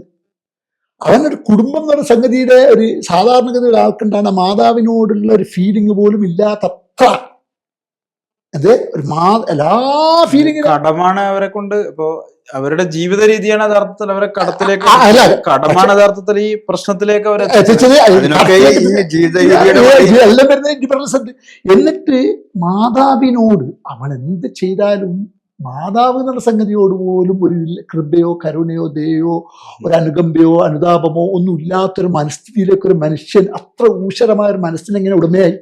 S3: അവനൊരു കുടുംബം എന്ന് പറയുന്ന സംഗതിയുടെ ഒരു സാധാരണഗതി ഒരാൾക്കുണ്ടാണ് മാതാവിനോടുള്ള ഒരു ഫീലിംഗ് പോലും ഇല്ലാത്തത്ര എല്ലാ ഫീലിംഗും
S2: കടമാണ് അവരെ കൊണ്ട്. ഇപ്പോ അവരുടെ ജീവിത രീതിയാണ് യഥാർത്ഥത്തിൽ അവരെ കടത്തിലേക്ക് കടമാണ് യഥാർത്ഥത്തിൽ ഈ പ്രശ്നത്തിലേക്ക് അവരെ
S3: എല്ലാം വരുന്ന ഡിഫറൻസ് ഉണ്ട്. എന്നിട്ട് മാതാവിനോട് അവൻ എന്ത് ചെയ്താലും മാതാവ് എന്നുള്ള സംഗതിയോട് പോലും ഒരു കൃപയോ കരുണയോ ദയോ ഒരു അനുകമ്പയോ അനുതാപമോ ഒന്നും ഇല്ലാത്തൊരു മനസ്ഥിതിയിലേക്ക് ഒരു മനുഷ്യൻ അത്ര ഊഷരമായ ഒരു മനസ്സിനെങ്ങനെ ഉടമയായി.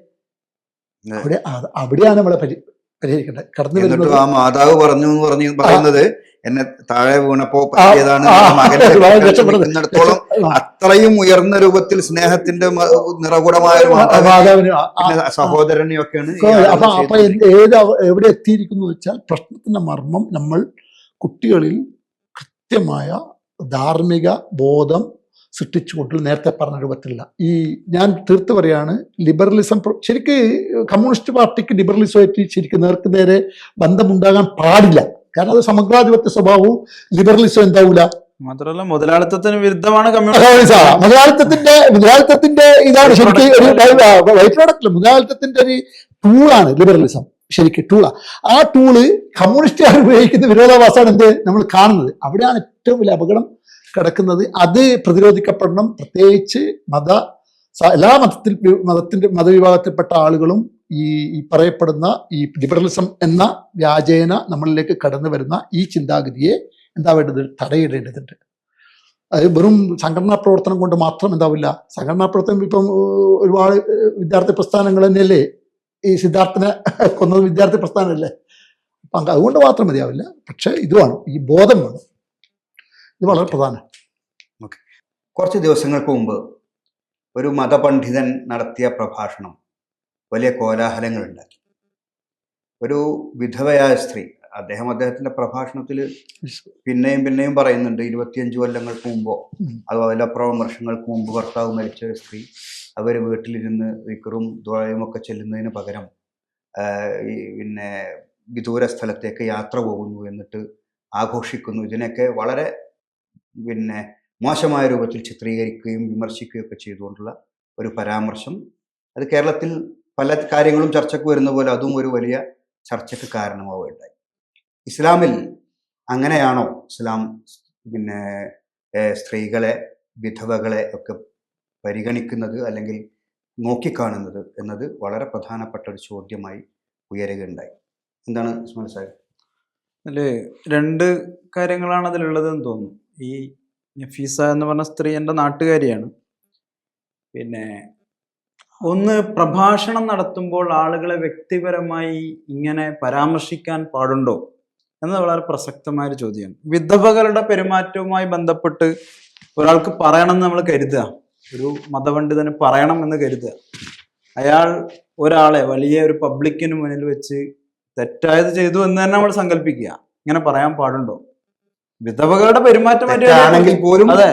S3: അവിടെയാണ് നമ്മളെ പരിഹരിക്കേണ്ടത്. കടന്നു വരുന്നത്
S1: ആ മാതാവ് പറയുന്നത് എന്നെ താഴെ വീണപ്പോ പറ്റിയതാണ്. മകനെടുത്തോളം അത്രയും ഉയർന്ന രൂപത്തിൽ സ്നേഹത്തിന്റെ നിറകുടമായ സഹോദരനെയൊക്കെയാണ്.
S3: അപ്പൊ എവിടെ എത്തിയിരിക്കുന്നു വെച്ചാൽ പ്രശ്നത്തിന്റെ മർമ്മം നമ്മൾ കുട്ടികളിൽ കൃത്യമായ ധാർമ്മിക ബോധം സൃഷ്ടിച്ചുകൊണ്ട് നേരത്തെ പറഞ്ഞ രൂപത്തിലുള്ള ഞാൻ തീർത്ത് പറയാണ് ലിബറലിസം ശരിക്ക് കമ്മ്യൂണിസ്റ്റ് പാർട്ടിക്ക് ലിബറലിസമായിട്ട് ശരിക്കും നേർക്ക് നേരെ ബന്ധമുണ്ടാകാൻ പാടില്ല. കാരണം അത് സമഗ്രാധിപത്യ സ്വഭാവവും ലിബറലിസം എന്താവൂല.
S2: മാത്രമല്ല മുതലാളിത്തത്തിന് വിരുദ്ധമാണ്
S3: മുതലാളിത്തത്തിന്റെ ഇതാണ് ശരിക്കും ഒരു വൈറ്റ് പ്രോഡക്റ്റ്. മുതലാളിത്തത്തിന്റെ ഒരു ടൂളാണ് ലിബറലിസം, ശരിക്കും ടൂളാ. ആ ടൂള് കമ്മ്യൂണിസ്റ്റുകാർ ഉപയോഗിക്കുന്ന വിരോധാഭാസമാണ് നമ്മൾ കാണുന്നത്. അവിടെയാണ് ഏറ്റവും വലിയ അപകടം കിടക്കുന്നത്. അത് പ്രതിരോധിക്കപ്പെടണം. പ്രത്യേകിച്ച് എല്ലാ മതവിഭാഗത്തിൽപ്പെട്ട ആളുകളും ഈ പറയപ്പെടുന്ന ഈ ലിബറലിസം എന്ന വ്യാജേന നമ്മളിലേക്ക് കടന്നു വരുന്ന ഈ ചിന്താഗതിയെ എന്താ വേണ്ടത്? തടയിടേണ്ടതുണ്ട്. അത് വെറും സംഘടനാ പ്രവർത്തനം കൊണ്ട് മാത്രം എന്താവില്ല. സംഘടനാ പ്രവർത്തനം ഇപ്പം ഒരുപാട് വിദ്യാർത്ഥി പ്രസ്ഥാനങ്ങൾ തന്നെയല്ലേ ഈ സിദ്ധാർത്ഥനെ കൊന്നത് വിദ്യാർത്ഥി പ്രസ്ഥാനമല്ലേ. അപ്പം അതുകൊണ്ട് മാത്രം മതിയാവില്ല. പക്ഷെ ഇതുമാണ് ഈ ബോധം വേണം. ഇത് വളരെ പ്രധാനം.
S1: കുറച്ച് ദിവസങ്ങൾക്ക് മുമ്പ് ഒരു മതപണ്ഡിതൻ നടത്തിയ പ്രഭാഷണം വലിയ കോലാഹലങ്ങൾ ഉണ്ടാക്കി. ഒരു വിധവയായ സ്ത്രീ, അദ്ദേഹത്തിന്റെ പ്രഭാഷണത്തിൽ പിന്നെയും പറയുന്നുണ്ട് 25 കൊല്ലങ്ങൾക്ക് മുമ്പോ അതോ അതിലപ്പുറം വർഷങ്ങൾക്ക് മുമ്പ് ഭർത്താവ് മരിച്ച ഒരു സ്ത്രീ അവർ വീട്ടിലിരുന്ന് വിക്റും ദുആയും ഒക്കെ ചെല്ലുന്നതിന് പകരം പിന്നെ വിദൂര സ്ഥലത്തേക്ക് യാത്ര പോകുന്നു, എന്നിട്ട് ആഘോഷിക്കുന്നു. ഇതിനൊക്കെ വളരെ മോശമായ രൂപത്തിൽ ചിത്രീകരിക്കുകയും വിമർശിക്കുകയും ഒക്കെ ചെയ്തുകൊണ്ടുള്ള ഒരു പരാമർശം. അത് കേരളത്തിൽ പല കാര്യങ്ങളും ചർച്ചയ്ക്ക് വരുന്ന പോലെ അതും ഒരു വലിയ ചർച്ചയ്ക്ക് കാരണമാവുകയുണ്ടായി. ഇസ്ലാമിൽ അങ്ങനെയാണോ ഇസ്ലാം സ്ത്രീകളെ വിധവകളെ ഒക്കെ പരിഗണിക്കുന്നത് അല്ലെങ്കിൽ നോക്കിക്കാണുന്നത് എന്നത് വളരെ പ്രധാനപ്പെട്ട ഒരു ചോദ്യമായി ഉയരുകയുണ്ടായി. എന്താണ് ഉസ്മാൻ സാഹിബ്?
S2: അതില് 2 കാര്യങ്ങളാണ് അതിലുള്ളതെന്ന് തോന്നുന്നു. ഈ നഫീസ എന്ന് പറഞ്ഞ സ്ത്രീ എൻ്റെ നാട്ടുകാരിയാണ്. പിന്നെ ഒന്ന്, പ്രഭാഷണം നടത്തുമ്പോൾ ആളുകളെ വ്യക്തിപരമായി ഇങ്ങനെ പരാമർശിക്കാൻ പാടുണ്ടോ എന്നത് വളരെ പ്രസക്തമായൊരു ചോദ്യമാണ്. വിധവകളുടെ പെരുമാറ്റവുമായി ബന്ധപ്പെട്ട് ഒരാൾക്ക് പറയണമെന്ന് നമ്മൾ കരുതുക, ഒരു മതപണ്ഡിതന് പറയണം എന്ന് കരുതുക. അയാൾ ഒരാളെ വലിയ ഒരു പബ്ലിക്കിന് മുന്നിൽ വെച്ച് തെറ്റായത് ചെയ്തു എന്ന് തന്നെ നമ്മൾ സങ്കല്പിക്കുക. ഇങ്ങനെ പറയാൻ പാടുണ്ടോ? വിധവകളുടെ പെരുമാറ്റ മര്യാദ
S1: പോലും,
S2: അതെ,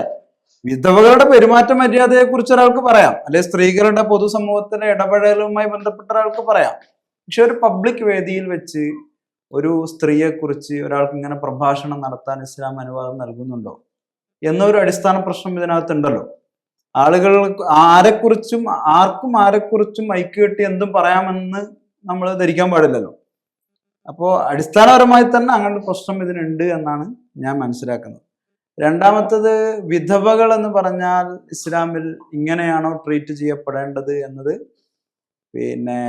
S2: വിധവകളുടെ പെരുമാറ്റ മര്യാദയെ കുറിച്ച് ഒരാൾക്ക് പറയാം, അല്ലെ സ്ത്രീകളുടെ പൊതുസമൂഹത്തിലെ ഇടപെടലുമായി ബന്ധപ്പെട്ട ഒരാൾക്ക് പറയാം. പക്ഷെ ഒരു പബ്ലിക് വേദിയിൽ വെച്ച് ഒരു സ്ത്രീയെ കുറിച്ച് ഒരാൾക്ക് ഇങ്ങനെ പ്രഭാഷണം നടത്താൻ ഇസ്ലാം അനുവാദം നൽകുന്നുണ്ടോ എന്നൊരു അടിസ്ഥാന പ്രശ്നം ഇതിനകത്തുണ്ടല്ലോ. ആളുകൾ ആർക്കും ആരെക്കുറിച്ചും ഐക്യകെട്ടി എന്തും പറയാമെന്ന് നമ്മൾ ധരിക്കാൻ പാടില്ലല്ലോ. അപ്പോൾ അടിസ്ഥാനപരമായി തന്നെ അങ്ങനെ ഒരു പ്രശ്നം ഇതിനുണ്ട് എന്നാണ് ഞാൻ മനസ്സിലാക്കുന്നത്. രണ്ടാമത്തത്, വിധവകൾ എന്ന് പറഞ്ഞാൽ ഇസ്ലാമിൽ ഇങ്ങനെയാണോ ട്രീറ്റ് ചെയ്യപ്പെടേണ്ടത് എന്നത് പിന്നെ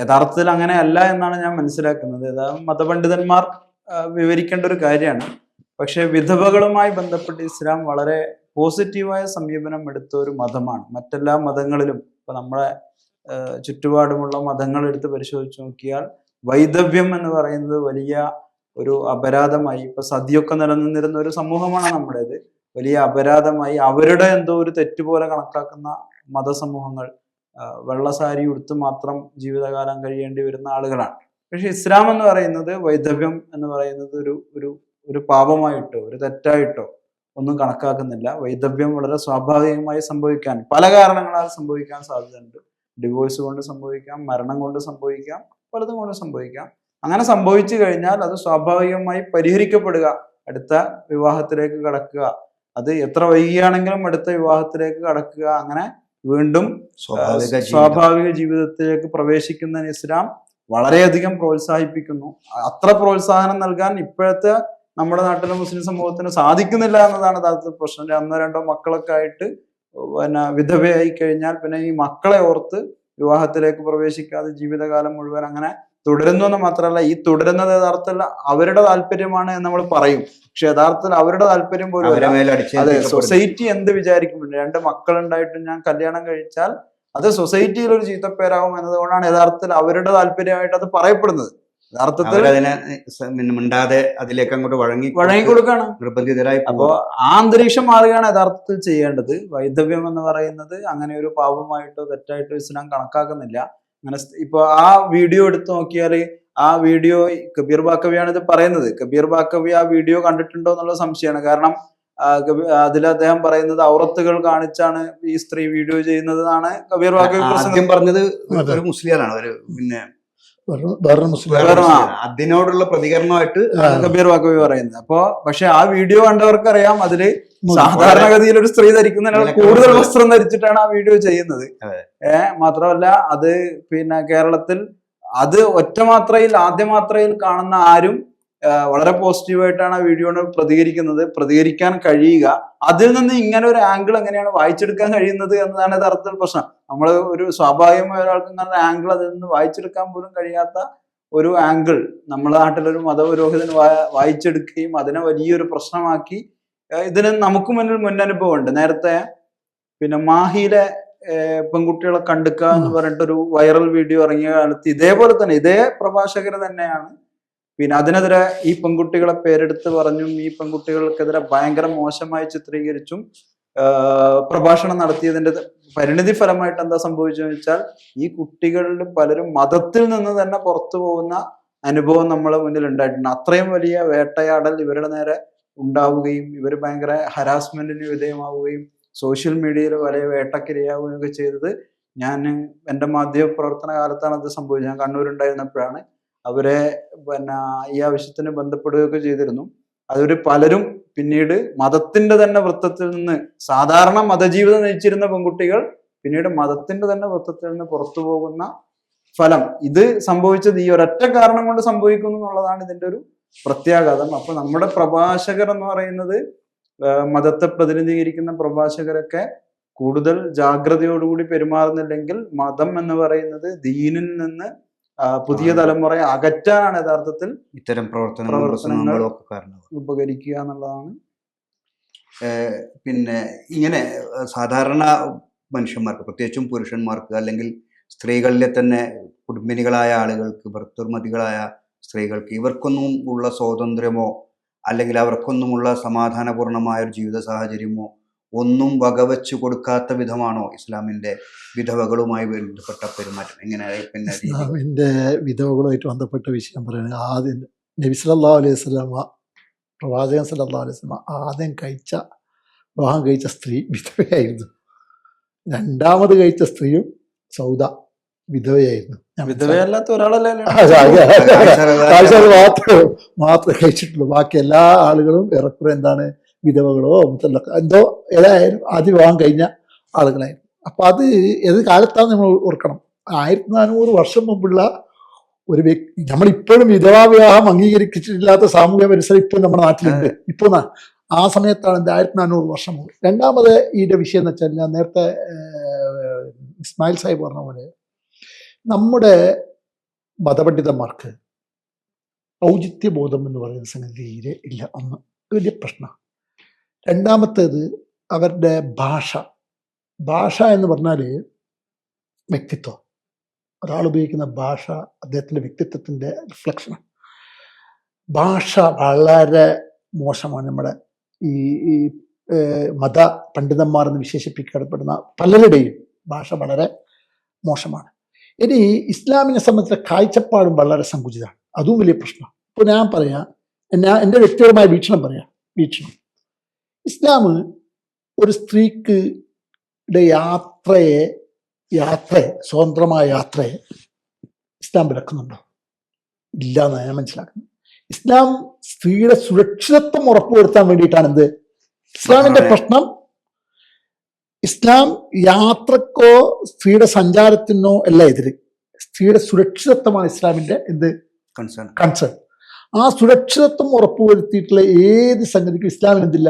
S2: യഥാർത്ഥത്തിൽ അങ്ങനെയല്ല എന്നാണ് ഞാൻ മനസ്സിലാക്കുന്നത്. മതപണ്ഡിതന്മാർ വിവരിക്കേണ്ട ഒരു കാര്യമാണ്. പക്ഷെ വിധവകളുമായി ബന്ധപ്പെട്ട് ഇസ്ലാം വളരെ പോസിറ്റീവായ സമീപനം എടുത്ത ഒരു മതമാണ്. മറ്റെല്ലാ മതങ്ങളിലും ഇപ്പൊ നമ്മളെ ചുറ്റുപാടുമുള്ള മതങ്ങൾ എടുത്ത് പരിശോധിച്ച് നോക്കിയാൽ വൈധവ്യം എന്ന് പറയുന്നത് വലിയ ഒരു അപരാധമായി, ഇപ്പൊ സതിയൊക്കെ നിലനിന്നിരുന്ന ഒരു സമൂഹമാണ് നമ്മുടേത്, വലിയ അപരാധമായി അവരുടെ എന്തോ ഒരു തെറ്റുപോലെ കണക്കാക്കുന്ന മതസമൂഹങ്ങൾ, വെള്ളസാരി ഉടുത്ത് മാത്രം ജീവിതകാലം കഴിയേണ്ടി വരുന്ന ആളുകളാണ്. പക്ഷെ ഇസ്ലാം എന്ന് പറയുന്നത് വൈധവ്യം എന്ന് പറയുന്നത് ഒരു ഒരു ഒരു പാപമായിട്ടോ ഒരു തെറ്റായിട്ടോ ഒന്നും കണക്കാക്കുന്നില്ല. വൈധവ്യം വളരെ സ്വാഭാവികമായി സംഭവിക്കാൻ പല കാരണങ്ങളാൽ സംഭവിക്കാൻ സാധ്യതയുണ്ട്. ഡിവോഴ്സ് കൊണ്ട് സംഭവിക്കാം, മരണം കൊണ്ട് സംഭവിക്കാം, പലതും കൊണ്ട് സംഭവിക്കാം. അങ്ങനെ സംഭവിച്ചു കഴിഞ്ഞാൽ അത് സ്വാഭാവികമായി പരിഹരിക്കപ്പെടുക, അടുത്ത വിവാഹത്തിലേക്ക് കടക്കുക, അത് എത്ര വൈകിയാണെങ്കിലും അടുത്ത വിവാഹത്തിലേക്ക് കടക്കുക, അങ്ങനെ വീണ്ടും സ്വാഭാവിക ജീവിതത്തിലേക്ക് പ്രവേശിക്കുന്നതിന് ഇസ്ലാം വളരെയധികം പ്രോത്സാഹിപ്പിക്കുന്നു. അത്ര പ്രോത്സാഹനം നൽകാൻ ഇപ്പോഴത്തെ നമ്മുടെ നാട്ടിലെ മുസ്ലിം സമൂഹത്തിന് സാധിക്കുന്നില്ല എന്നതാണ് യഥാർത്ഥ പ്രശ്നം. 1-2 മക്കളൊക്കെ ആയിട്ട് വിധവയായി കഴിഞ്ഞാൽ പിന്നെ ഈ മക്കളെ ഓർത്ത് വിവാഹത്തിലേക്ക് പ്രവേശിക്കാതെ ജീവിതകാലം മുഴുവൻ അങ്ങനെ തുടരുന്നു എന്ന് മാത്രമല്ല, ഈ തുടരുന്നത് യഥാർത്ഥത്തിൽ അവരുടെ താല്പര്യമാണ് എന്ന് നമ്മൾ പറയും. പക്ഷെ യഥാർത്ഥത്തിൽ അവരുടെ താല്പര്യം പോലും അതെ, സൊസൈറ്റി എന്ത് വിചാരിക്കും, 2 മക്കളുണ്ടായിട്ടും ഞാൻ കല്യാണം കഴിച്ചാൽ അത് സൊസൈറ്റിയിൽ ഒരു ചീത്തപ്പേരാകും എന്നതുകൊണ്ടാണ് യഥാർത്ഥത്തിൽ അവരുടെ താല്പര്യമായിട്ട് അത് പറയപ്പെടുന്നത്. യഥാർത്ഥത്തിൽ
S1: മിണ്ടാതെ അതിലേക്ക് അങ്ങോട്ട് വഴങ്ങി
S2: കൊടുക്കാണ്
S1: നിർബന്ധിതരായി.
S2: അപ്പോ ആ അന്തരീക്ഷം മാറുകയാണ് യഥാർത്ഥത്തിൽ ചെയ്യേണ്ടത്. വൈധവ്യം എന്ന് പറയുന്നത് അങ്ങനെ ഒരു പാപമായിട്ടോ തെറ്റായിട്ടോ ഇസ്ലാം കണക്കാക്കുന്നില്ല. അങ്ങനെ ഇപ്പൊ ആ വീഡിയോ എടുത്ത് നോക്കിയാൽ ആ വീഡിയോ കബീർ ബാക്കവിയാണ് ഇത് പറയുന്നത്. കബീർ ബാക്കവി ആ വീഡിയോ കണ്ടിട്ടുണ്ടോ എന്നുള്ള സംശയമാണ്. കാരണം അതിൽ അദ്ദേഹം പറയുന്നത് ഔറത്തുകൾ കാണിച്ചാണ് ഈ സ്ത്രീ വീഡിയോ ചെയ്യുന്നത് എന്നാണ് കബീർ ബാക്കവി
S1: പറഞ്ഞത്. ഒരു മുസ്ലിയാണ്, ഒരു പിന്നെ
S2: അതിനോടുള്ള പ്രതികരണമായിട്ട് കബീർ ബാക്കവി പറയുന്നത്. അപ്പോ പക്ഷെ ആ വീഡിയോ കണ്ടവർക്ക് അറിയാം അതില് സാധാരണഗതിയിൽ ഒരു സ്ത്രീ ധരിക്കുന്നതിനാൽ കൂടുതൽ വസ്ത്രം ധരിച്ചിട്ടാണ് ആ വീഡിയോ ചെയ്യുന്നത്. മാത്രമല്ല അത് പിന്നെ കേരളത്തിൽ അത് ആദ്യ മാത്രയിൽ കാണുന്ന ആരും വളരെ പോസിറ്റീവായിട്ടാണ് ആ വീഡിയോയോട് പ്രതികരിക്കാൻ കഴിയുക. അതിൽ നിന്ന് ഇങ്ങനെ ഒരു ആംഗിൾ എങ്ങനെയാണ് വായിച്ചെടുക്കാൻ കഴിയുന്നത് എന്നതാണ് യഥാർത്ഥത്തിൽ പ്രശ്നം. നമ്മൾ ഒരു സ്വാഭാവികമായ ഒരാൾക്ക് ഇങ്ങനെ ആംഗിൾ അതിൽ നിന്ന് വായിച്ചെടുക്കാൻ പോലും കഴിയാത്ത ഒരു ആംഗിൾ നമ്മുടെ നാട്ടിലൊരു മതപുരോഹിതൻ വായിച്ചെടുക്കുകയും അതിനെ വലിയൊരു പ്രശ്നമാക്കി. ഇതിന് നമുക്ക് മുന്നനുഭവം ഉണ്ട്. നേരത്തെ പിന്നെ മാഹിയിലെ പെൺകുട്ടികളെ കണ്ടെടുക്കുക എന്ന് പറഞ്ഞിട്ടൊരു വൈറൽ വീഡിയോ ഇറങ്ങിയ കാലത്ത് ഇതേപോലെ തന്നെ ഇതേ പ്രഭാഷകർ തന്നെയാണ് പിന്നെ അതിനെതിരെ ഈ പെൺകുട്ടികളെ പേരെടുത്ത് പറഞ്ഞും ഈ പെൺകുട്ടികൾക്കെതിരെ ഭയങ്കര മോശമായി ചിത്രീകരിച്ചും പ്രഭാഷണം നടത്തിയതിന്റെ പരിണിതി ഫലമായിട്ട് എന്താ സംഭവിച്ചതെന്ന് വെച്ചാൽ ഈ കുട്ടികളിൽ പലരും മതത്തിൽ നിന്ന് തന്നെ പുറത്തു പോകുന്ന അനുഭവം നമ്മളെ മുന്നിൽ ഉണ്ടായിട്ടുണ്ട്. അത്രയും വലിയ വേട്ടയാടൽ ഇവരുടെ നേരെ ഉണ്ടാവുകയും ഇവർ ഭയങ്കര ഹരാസ്മെന്റിന് വിധേയമാവുകയും സോഷ്യൽ മീഡിയയിൽ വലിയ വേട്ടക്കിരയാവുകയും ഒക്കെ ചെയ്തത് ഞാൻ എൻ്റെ മാധ്യമ പ്രവർത്തന കാലത്താണ് അത് സംഭവിച്ചത്. ഞാൻ കണ്ണൂരുണ്ടായിരുന്നപ്പോഴാണ്. അവരെ പിന്നെ ഈ ആവശ്യത്തിന് ബന്ധപ്പെടുകയൊക്കെ ചെയ്തിരുന്നു. അതൊരു പലരും പിന്നീട് മതത്തിന്റെ തന്നെ വൃത്തത്തിൽ നിന്ന് സാധാരണ മതജീവിതം നയിച്ചിരുന്ന പെൺകുട്ടികൾ പിന്നീട് മതത്തിന്റെ തന്നെ വൃത്തത്തിൽ നിന്ന് പുറത്തു പോകുന്ന ഫലം ഇത് സംഭവിച്ചത് ഈ ഒരൊറ്റ കാരണം കൊണ്ട് സംഭവിക്കുന്നു എന്നുള്ളതാണ് ഇതിന്റെ ഒരു പ്രത്യാഘാതം. അപ്പൊ നമ്മുടെ പ്രഭാഷകർ എന്ന് പറയുന്നത് മതത്തെ പ്രതിനിധീകരിക്കുന്ന പ്രഭാഷകരൊക്കെ കൂടുതൽ ജാഗ്രതയോടുകൂടി പെരുമാറുന്നില്ലെങ്കിൽ മതം എന്ന് പറയുന്നത് ദീനിൽ നിന്ന് പുതിയ തലമുറയെ അകറ്റാനാണ് യഥാർത്ഥത്തിൽ
S1: ഇത്തരം പ്രവർത്തനങ്ങൾ
S2: ഉപകരിക്കുക എന്നുള്ളതാണ്.
S1: പിന്നെ ഇങ്ങനെ സാധാരണ മനുഷ്യന്മാർക്ക്, പ്രത്യേകിച്ചും പുരുഷന്മാർക്ക് അല്ലെങ്കിൽ സ്ത്രീകളിലെ തന്നെ കുടുംബിനികളായ ആളുകൾക്ക്, ഭർത്തൃമതികളായ സ്ത്രീകൾക്ക് ഇവർക്കൊന്നും ഉള്ള സ്വാതന്ത്ര്യമോ അല്ലെങ്കിൽ അവർക്കൊന്നുമുള്ള സമാധാനപൂർണമായ ഒരു ജീവിത സാഹചര്യമോ ഒന്നും വകവെച്ചു കൊടുക്കാത്ത വിധമാണോ ഇസ്ലാമിന്റെ വിധവകളുമായി ബന്ധപ്പെട്ട പെരുമാറ്റം? എങ്ങനെ പിന്നെ
S3: ഇസ്ലാമിന്റെ വിധവകളുമായിട്ട് ബന്ധപ്പെട്ട വിഷയം പറയുന്നത്, ആദ്യം നബി സല്ലല്ലാഹു അലൈഹി വസല്ലമ, പ്രവാചകൻ സല്ലല്ലാഹു അലൈഹി വസല്ലമ ആദ്യം വിവാഹം കഴിച്ച സ്ത്രീ വിധവയായിരുന്നു. രണ്ടാമത് കഴിച്ച സ്ത്രീയും സൗദ വിധവയായിരുന്നു.
S2: വിധവയല്ലാത്ത ഒരാളല്ലേ
S3: മാത്രമേ കഴിച്ചിട്ടുള്ളൂ. ബാക്കി എല്ലാ ആളുകളും ഏറെക്കുറെ എന്താണ് വിധവകളോ എന്തോ ഏതായാലും ആദ്യം വിവാഹം കഴിഞ്ഞ ആളുകളായിരുന്നു. അപ്പൊ അത് ഏത് കാലത്താണ് നമ്മൾ ഓർക്കണം. 1400 വർഷം മുമ്പുള്ള ഒരു വ്യക്തി, നമ്മളിപ്പോഴും വിധവാ വിവാഹം അംഗീകരിച്ചിട്ടില്ലാത്ത സാമൂഹ്യ പരിസരം ഇപ്പോഴും നമ്മുടെ നാട്ടിലുണ്ട്. ഇപ്പോൾ ആ സമയത്താണ് 1400 വർഷം മുമ്പ്. രണ്ടാമത് ഇതിന്റെ വിഷയം എന്ന് വെച്ചാൽ, ഞാൻ നേരത്തെ ഇസ്മായിൽ സാഹിബ് പറഞ്ഞ പോലെ നമ്മുടെ മതപണ്ഡിതന്മാർക്ക് ഔചിത്യബോധം എന്ന് പറയുന്ന സംഗതി തീരെ ഇല്ല. ഒന്ന് വലിയ പ്രശ്നം. രണ്ടാമത്തേത് അവരുടെ ഭാഷ എന്ന് പറഞ്ഞാൽ വ്യക്തിത്വം. ഒരാൾ ഉപയോഗിക്കുന്ന ഭാഷ അദ്ദേഹത്തിൻ്റെ വ്യക്തിത്വത്തിൻ്റെ റിഫ്ലക്ഷനാണ്. ഭാഷ വളരെ മോശമാണ്. നമ്മുടെ ഈ മത പണ്ഡിതന്മാർ എന്ന് വിശേഷിപ്പിക്കപ്പെടുന്ന പലരുടെയും ഭാഷ വളരെ മോശമാണ്. ഇനി ഇസ്ലാമിനെ സംബന്ധിച്ച കാഴ്ചപ്പാടും വളരെ സങ്കുചിതമാണ്. അതും വലിയ പ്രശ്നം. ഇപ്പോൾ ഞാൻ പറയാം, എൻ്റെ വ്യക്തിപരമായ വീക്ഷണം. ഇസ്ലാം ഒരു സ്ത്രീക്ക് യാത്രയെ സ്വതന്ത്രമായ യാത്രയെ ഇസ്ലാം വിലക്കുന്നുണ്ടോ? ഇല്ല എന്നാണ് ഞാൻ മനസ്സിലാക്കുന്നത്. ഇസ്ലാം സ്ത്രീയുടെ സുരക്ഷിതത്വം ഉറപ്പുവരുത്താൻ വേണ്ടിയിട്ടാണ് എന്ത് ഇസ്ലാമിന്റെ പ്രശ്നം. ഇസ്ലാം യാത്രക്കോ സ്ത്രീയുടെ സഞ്ചാരത്തിനോ അല്ല എതിര്. സ്ത്രീയുടെ സുരക്ഷിതത്വമാണ് ഇസ്ലാമിന്റെ എന്ത് കൺസേൺ. ആ സുരക്ഷിതത്വം ഉറപ്പുവരുത്തിയിട്ടുള്ള ഏത് സംഗതിക്കും ഇസ്ലാമിന് എന്തില്ല,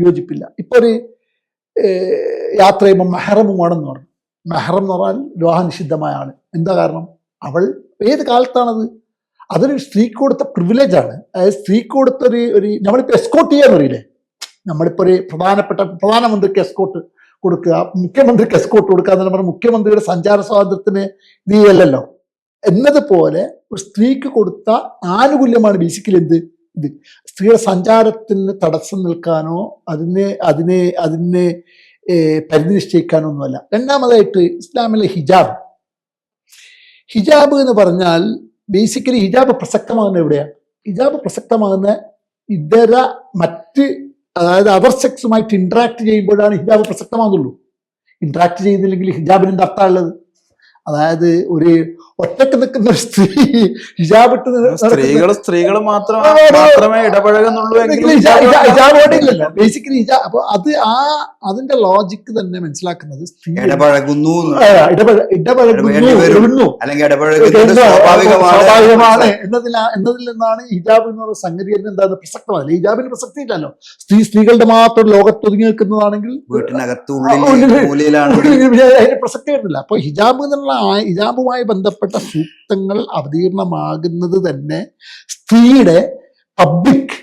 S3: യോജിപ്പില്ല. ഇപ്പൊ ഒരു യാത്ര ചെയ്യുമ്പോൾ മെഹ്റമുമാണെന്ന് പറഞ്ഞു. മെഹ്റം എന്ന് പറഞ്ഞാൽ വിവാഹനിഷിദ്ധമായ ആള്. എന്താ കാരണം? അവൾ ഏത് കാലത്താണത്? അതൊരു സ്ത്രീക്ക് കൊടുത്ത പ്രിവിലേജാണ്. അതായത് സ്ത്രീക്ക് കൊടുത്ത ഒരു നമ്മളിപ്പോൾ എസ്കോട്ട് ചെയ്യാൻ അറിയില്ലേ? നമ്മളിപ്പോൾ ഒരു പ്രധാനമന്ത്രിക്ക് എസ്കോട്ട് കൊടുക്കുക, മുഖ്യമന്ത്രിക്ക് എസ്കോട്ട് കൊടുക്കുക എന്ന് പറഞ്ഞാൽ മുഖ്യമന്ത്രിയുടെ സഞ്ചാര സ്വാതന്ത്ര്യത്തിന് നീയല്ലല്ലോ എന്നതുപോലെ ഒരു സ്ത്രീക്ക് കൊടുത്ത ആനുകൂല്യമാണ് ബേസിക്കലി ഇത്. സ്ത്രീയുടെ സഞ്ചാരത്തിന് തടസ്സം നിൽക്കാനോ അതിനെ പരിധി നിശ്ചയിക്കാനോ ഒന്നുമല്ല. രണ്ടാമതായിട്ട് ഇസ്ലാമിലെ ഹിജാബ് എന്ന് പറഞ്ഞാൽ ബേസിക്കലി ഹിജാബ് പ്രസക്തമാകുന്ന എവിടെയാണ്? ഹിജാബ് പ്രസക്തമാകുന്ന അതായത് അതർ സെക്സുമായിട്ട് ഇന്ററാക്ട് ചെയ്യുമ്പോഴാണ് ഹിജാബ് പ്രസക്തമാകുന്നുള്ളൂ. ഇന്ററാക്ട് ചെയ്യുന്നില്ലെങ്കിൽ ഹിജാബിന് അർത്ഥമുള്ളത്. അതായത് ഒരു ഒറ്റക്ക് നിൽക്കുന്ന ഒരു സ്ത്രീ ഹിജാബ് ഇട്ട്
S2: സ്ത്രീകൾ മാത്രമേ ഇടപഴകുന്നുള്ളൂ
S3: ഹിജാബോടില്ലല്ലോ ബേസിക്കലി ഹിജാബ്. അപ്പൊ അതിന്റെ ലോജിക്ക് തന്നെ മനസ്സിലാക്കുന്നത് സ്ത്രീ ഇടപഴകുന്നു സ്വാഭാവികമാണ് എന്നതിൽ നിന്നാണ് ഹിജാബ് എന്നുള്ള സംഗതി എന്താണ് പ്രസക്തമല്ല. ഹിജാബിന് പ്രസക്തി ഇല്ലല്ലോ. സ്ത്രീകളുടെ മാത്രം ലോകത്ത് ഒതുങ്ങി നിൽക്കുന്നതാണെങ്കിൽ അതിന് പ്രസക്തി വരുന്നില്ല. അപ്പൊ ഹിജാബുമായി ബന്ധപ്പെട്ട സൂക്തങ്ങൾ അവതീർണമാകുന്നത് തന്നെ സ്ത്രീയുടെ പബ്ലിക്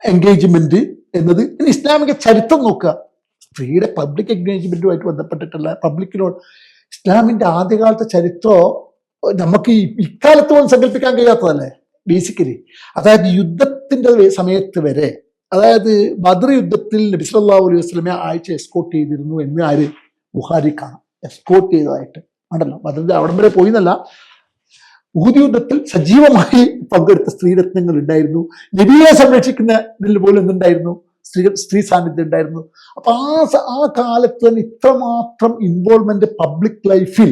S3: എൻഗേജ്മെന്റ് എന്നത്. ഇസ്ലാമിക ചരിത്രം നോക്കുക, സ്ത്രീയുടെ പബ്ലിക് എൻഗേജ്മെന്റുമായിട്ട് ബന്ധപ്പെട്ടിട്ടുള്ള പബ്ലിക്കിനോട് ഇസ്ലാമിന്റെ ആദ്യകാലത്തെ ചരിത്രം നമുക്ക് ഇക്കാലത്ത് പോലും സങ്കല്പിക്കാൻ കഴിയാത്തതല്ലേ ബേസിക്കലി. അതായത് യുദ്ധത്തിന്റെ സമയത്ത് വരെ, അതായത് ബദ്ർ യുദ്ധത്തിൽ നബി സല്ലല്ലാഹു അലൈഹി വസല്ലമയെ ആഴ്ച എസ്കോർട്ട് ചെയ്തിരുന്നു എന്ന് ആര് ബുഖാരി കാണാം. എസ്കോർട്ട് ചെയ്തതായിട്ട് ഉണ്ടല്ലോ. ബദ്രിന്റെ അവിടം വരെ പോയി എന്നല്ല, ഉഹുദ് യുദ്ധത്തിൽ സജീവമായി പങ്കെടുത്ത സ്ത്രീരത്നങ്ങൾ ഉണ്ടായിരുന്നു. നബിയെ സംരക്ഷിക്കുന്നതിൽ പോലും എന്തുണ്ടായിരുന്നു? സ്ത്രീ സാന്നിധ്യം ഉണ്ടായിരുന്നു. അപ്പൊ ആ കാലത്ത് തന്നെ ഇത്രമാത്രം ഇൻവോൾവ്മെന്റ് പബ്ലിക് ലൈഫിൽ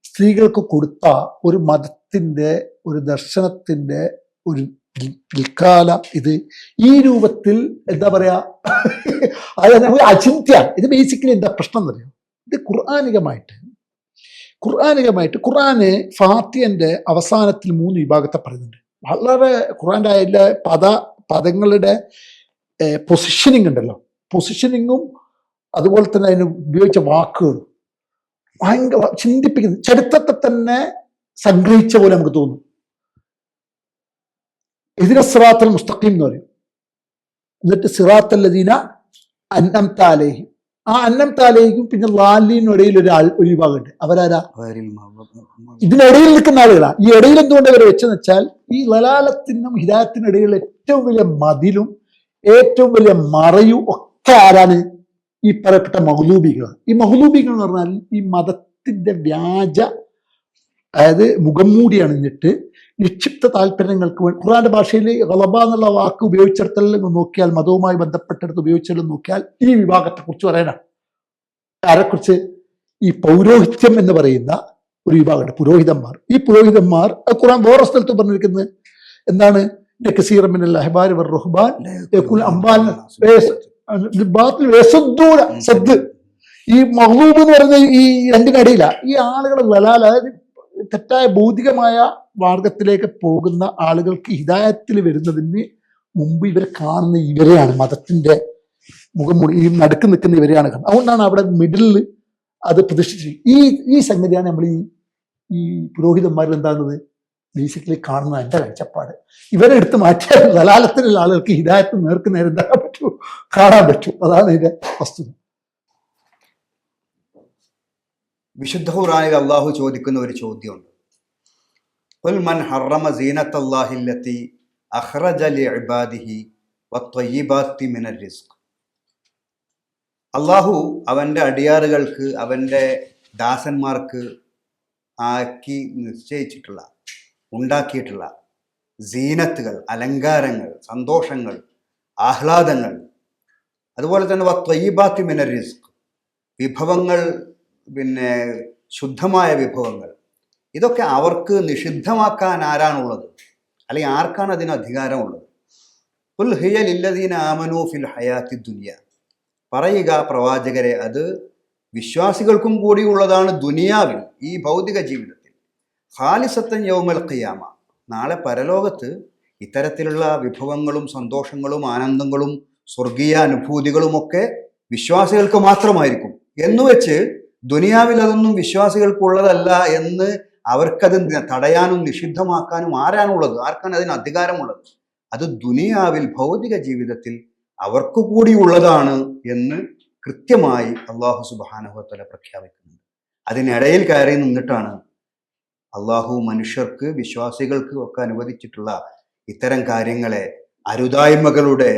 S3: സ്ത്രീകൾക്ക് കൊടുത്ത ഒരു മതത്തിന്റെ ഒരു ദർശനത്തിന്റെ ഒരു പിൽക്കാല ഇത് ഈ രൂപത്തിൽ എന്താ പറയാ അതായത് അചിന്ത്യ. ഇത് ബേസിക്കലി എന്താ പ്രശ്നം എന്നറിയാം? ഇത് ഖുർആാനികമായിട്ട് ഖുർആന് ഫാത്തിഹന്റെ അവസാനത്തിൽ 3 വിഭാഗത്തെ പറയുന്നുണ്ട്. വളരെ ഖുർആന്റെ അതിലെ പദങ്ങളുടെ പൊസിഷനിങ് ഉണ്ടല്ലോ, പൊസിഷനിങ്ങും അതുപോലെ തന്നെ അതിന് ഉപയോഗിച്ച വാക്കുകളും ഭയങ്കര ചിന്തിപ്പിക്കുന്നത്, ചരിത്രത്തെ തന്നെ സംഗ്രഹിച്ച പോലെ നമുക്ക് തോന്നും. ഇതിനെ സിറാത്തുൽ മുസ്തഖീം എന്ന് പറയും. എന്നിട്ട് സിറാത്തുൽ ലദീന അൻഅംത അലൈഹിം, ആ അന്നംത അലൈഹിം പിന്നെ ളാലിനും ഇടയിൽ ഒരു വിഭാഗമുണ്ട്. അവരാരാ? ഇതിനിടയിൽ നിൽക്കുന്ന ആളുകളാണ്. ഈ ഇടയിൽ എന്തുകൊണ്ട് അവർ വെച്ചെന്ന് വെച്ചാൽ ഈ ലലാലത്തിനും ഹിദായത്തിനും ഇടയിലുള്ള ഏറ്റവും വലിയ മതിലും ഏറ്റവും വലിയ മറയും ഒക്കെ ആരാണ്? ഈ പറയപ്പെട്ട മഹ്ലൂബികൾ. ഈ മഹ്ലൂബികൾ എന്ന് പറഞ്ഞാൽ ഈ മതത്തിന്റെ വ്യാജ, അതായത് മുഖം മൂടി അണിഞ്ഞിട്ട് നിക്ഷിപ്ത താല്പര്യങ്ങൾക്ക് വേണ്ടി ഖുർആന്റെ ഭാഷയിൽ ഗളബ എന്നുള്ള വാക്ക് ഉപയോഗിച്ചിടത്തെല്ലാം നോക്കിയാൽ, മതവുമായി ബന്ധപ്പെട്ടെടുത്ത് ഉപയോഗിച്ചെല്ലാം നോക്കിയാൽ ഈ വിഭാഗത്തെ കുറിച്ച് പറയാനാണ്. ആരെക്കുറിച്ച്? ഈ പൗരോഹിത്യം എന്ന് പറയുന്ന ഒരു വിഭാഗമുണ്ട്, പുരോഹിതന്മാർ. ഈ പുരോഹിതന്മാർ ഖുർആൻ വേറെ സ്ഥലത്ത് പറഞ്ഞിരിക്കുന്നത് എന്താണ്? ഈ മഹ്ലൂബ് എന്ന് പറയുന്ന ഈ രണ്ടിനടിയില ഈ ആളുകളെ ലലാൽ, അതായത് തെറ്റായ ഭൗതികമായ മാർഗത്തിലേക്ക് പോകുന്ന ആളുകൾക്ക് ഹിദായത്തിൽ വരുന്നതിന് മുമ്പ് ഇവരെ കാണുന്ന ഇവരെയാണ്, മതത്തിന്റെ മുഖംമൂടി ഈ നടുക്ക് നിൽക്കുന്ന ഇവരെയാണ് കാണുന്നത്. അതുകൊണ്ടാണ് അവിടെ മിഡിലിൽ അത് പ്രതിഷ്ഠിച്ചത്. ഈ സംഗതിയാണ് നമ്മൾ ഈ പുരോഹിതന്മാരിൽ എന്താകുന്നത് ബേസിക്കലി കാണുന്ന എൻ്റെ കാഴ്ചപ്പാട്. ഇവരെ എടുത്ത് മാറ്റിയാൽ ദലാലത്തിലുള്ള ആളുകൾക്ക് ഹിദായത്ത് നേർക്ക് നേരെ എന്താക്കാൻ പറ്റൂ, കാണാൻ പറ്റും. അതാണ് ഇതിന്റെ വസ്തുത.
S1: വിശുദ്ധ ഖുർആനിൽ അള്ളാഹു ചോദിക്കുന്ന ഒരു ചോദ്യമുണ്ട്. ഖുൽ മൻ ഹറമ സീനത്തല്ലാഹി അല്ലത്തി അഖ്റജ ലിഇബാദിഹി വത്വയ്യിബാത്തി മിനർ റിസ്ക്. അള്ളാഹു അവൻ്റെ അടിയാറുകൾക്ക്, അവൻ്റെ ദാസന്മാർക്ക് ആക്കി നിശ്ചയിച്ചിട്ടുള്ള, ഉണ്ടാക്കിയിട്ടുള്ള സീനത്തുകൾ, അലങ്കാരങ്ങൾ, സന്തോഷങ്ങൾ, ആഹ്ലാദങ്ങൾ, അതുപോലെ തന്നെ വത്വയ്യിബാത്തി മിനർ റിസ്ക്, വിഭവങ്ങൾ, പിന്നെ ശുദ്ധമായ വിഭവങ്ങൾ, ഇതൊക്കെ അവർക്ക് നിഷിദ്ധമാക്കാൻ ആരാണുള്ളത്, അല്ലെങ്കിൽ ആർക്കാണ് അതിന് അധികാരമുള്ളത്? ഖുൽ ഹിയ ലില്ലദീന ആമനൂ ഫിൽ ഹയാത്തി ദുനിയ. പറയുക പ്രവാചകരെ, അത് വിശ്വാസികൾക്കും കൂടി ഉള്ളതാണ് ദുനിയാവിൽ, ഈ ഭൗതിക ജീവിതത്തിൽ. ഖാലിസത്തൻ യൗമൽ ഖിയാമ, നാളെ പരലോകത്ത് ഇത്തരത്തിലുള്ള വിഭവങ്ങളും സന്തോഷങ്ങളും ആനന്ദങ്ങളും സ്വർഗീയ അനുഭൂതികളുമൊക്കെ വിശ്വാസികൾക്ക് മാത്രമായിരിക്കും. എന്നുവെച്ച് ദുനിയാവിൽ അതൊന്നും വിശ്വാസികൾക്കുള്ളതല്ല എന്ന് അവർക്കത് തടയാനും നിഷിദ്ധമാക്കാനും ആരാണുള്ളത്? ആർക്കാണ് അതിന് അധികാരമുള്ളത്? അത് ദുനിയാവിൽ ഭൗതിക ജീവിതത്തിൽ അവർക്ക് കൂടി ഉള്ളതാണ് എന്ന് കൃത്യമായി അള്ളാഹു സുബ്ഹാനഹു വ തആല പ്രഖ്യാപിക്കുന്നുണ്ട്. അതിനിടയിൽ കയറി നിന്നിട്ടാണ് അള്ളാഹു മനുഷ്യർക്ക്, വിശ്വാസികൾക്ക് ഒക്കെ അനുവദിച്ചിട്ടുള്ള ഇത്തരം കാര്യങ്ങളെ അരുതായ്മകളുടെ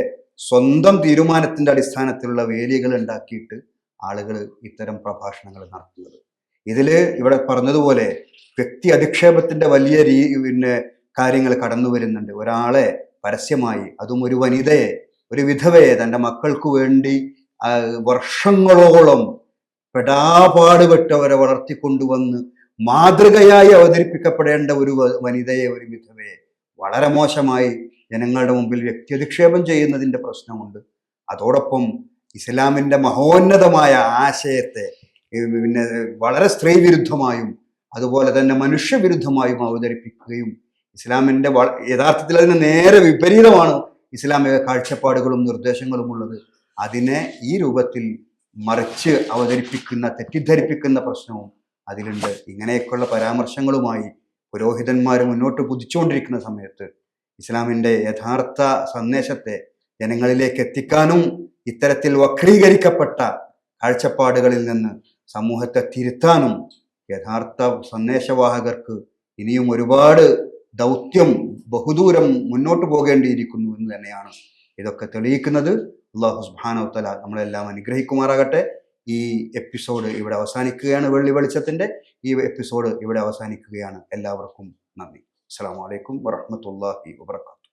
S1: സ്വന്തം തീരുമാനത്തിന്റെ അടിസ്ഥാനത്തിലുള്ള വേലികൾ ഉണ്ടാക്കിയിട്ട് ആളുകൾ ഇത്തരം പ്രഭാഷണങ്ങൾ നടത്തുന്നത്. ഇതിൽ ഇവിടെ പറഞ്ഞതുപോലെ വ്യക്തി അധിക്ഷേപത്തിന്റെ വലിയ പിന്നെ കാര്യങ്ങൾ കടന്നു വരുന്നുണ്ട്. ഒരാളെ പരസ്യമായി, അതും ഒരു വനിതയെ, ഒരു വിധവയെ തൻ്റെ മക്കൾക്ക് വേണ്ടി വർഷങ്ങളോളം പെടാപാടുപെട്ടവരെ വളർത്തിക്കൊണ്ടുവന്ന് മാതൃകയായി അവതരിപ്പിക്കപ്പെടേണ്ട ഒരു വനിതയെ, ഒരു വിധവയെ വളരെ മോശമായി ജനങ്ങളുടെ മുമ്പിൽ വ്യക്തിയധിക്ഷേപം ചെയ്യുന്നതിൻ്റെ പ്രശ്നമുണ്ട്. അതോടൊപ്പം ഇസ്ലാമിൻ്റെ മഹോന്നതമായ ആശയത്തെ പിന്നെ വളരെ സ്ത്രീവിരുദ്ധമായും അതുപോലെ തന്നെ മനുഷ്യവിരുദ്ധമായും അവതരിപ്പിക്കുകയും, ഇസ്ലാമിൻ്റെ യഥാർത്ഥത്തിൽ അതിന് നേരെ വിപരീതമാണ് ഇസ്ലാമിക കാഴ്ചപ്പാടുകളും നിർദ്ദേശങ്ങളും ഉള്ളത്, അതിനെ ഈ രൂപത്തിൽ മറിച്ച് അവതരിപ്പിക്കുന്ന, തെറ്റിദ്ധരിപ്പിക്കുന്ന പ്രശ്നവും അതിലുണ്ട്. ഇങ്ങനെയൊക്കെയുള്ള പരാമർശങ്ങളുമായി പുരോഹിതന്മാർ മുന്നോട്ട് കുതിച്ചുകൊണ്ടിരിക്കുന്ന സമയത്ത് ഇസ്ലാമിൻ്റെ യഥാർത്ഥ സന്ദേശത്തെ ജനങ്ങളിലേക്ക് എത്തിക്കാനും ഇത്തരത്തിൽ വക്രീകരിക്കപ്പെട്ട കാഴ്ചപ്പാടുകളിൽ നിന്ന് സമൂഹത്തെ തിരുത്താനും യഥാർത്ഥ സന്ദേശവാഹകർക്ക് ഇനിയും ഒരുപാട് ദൗത്യം, ബഹുദൂരം മുന്നോട്ട് പോകേണ്ടിയിരിക്കുന്നു എന്ന് തന്നെയാണ് ഇതൊക്കെ തെളിയിക്കുന്നത്. അല്ലാഹു സുബ്ഹാനഹു വ തആല നമ്മളെല്ലാം അനുഗ്രഹിക്കുമാറാകട്ടെ. ഈ എപ്പിസോഡ് ഇവിടെ അവസാനിക്കുകയാണ്. വെള്ളി വെളിച്ചത്തിൻ്റെ ഈ എപ്പിസോഡ് ഇവിടെ അവസാനിക്കുകയാണ്. എല്ലാവർക്കും നന്ദി. അസ്സലാമു അലൈക്കും വറഹ്മത്തുള്ളാഹി വബറകാതുഹു.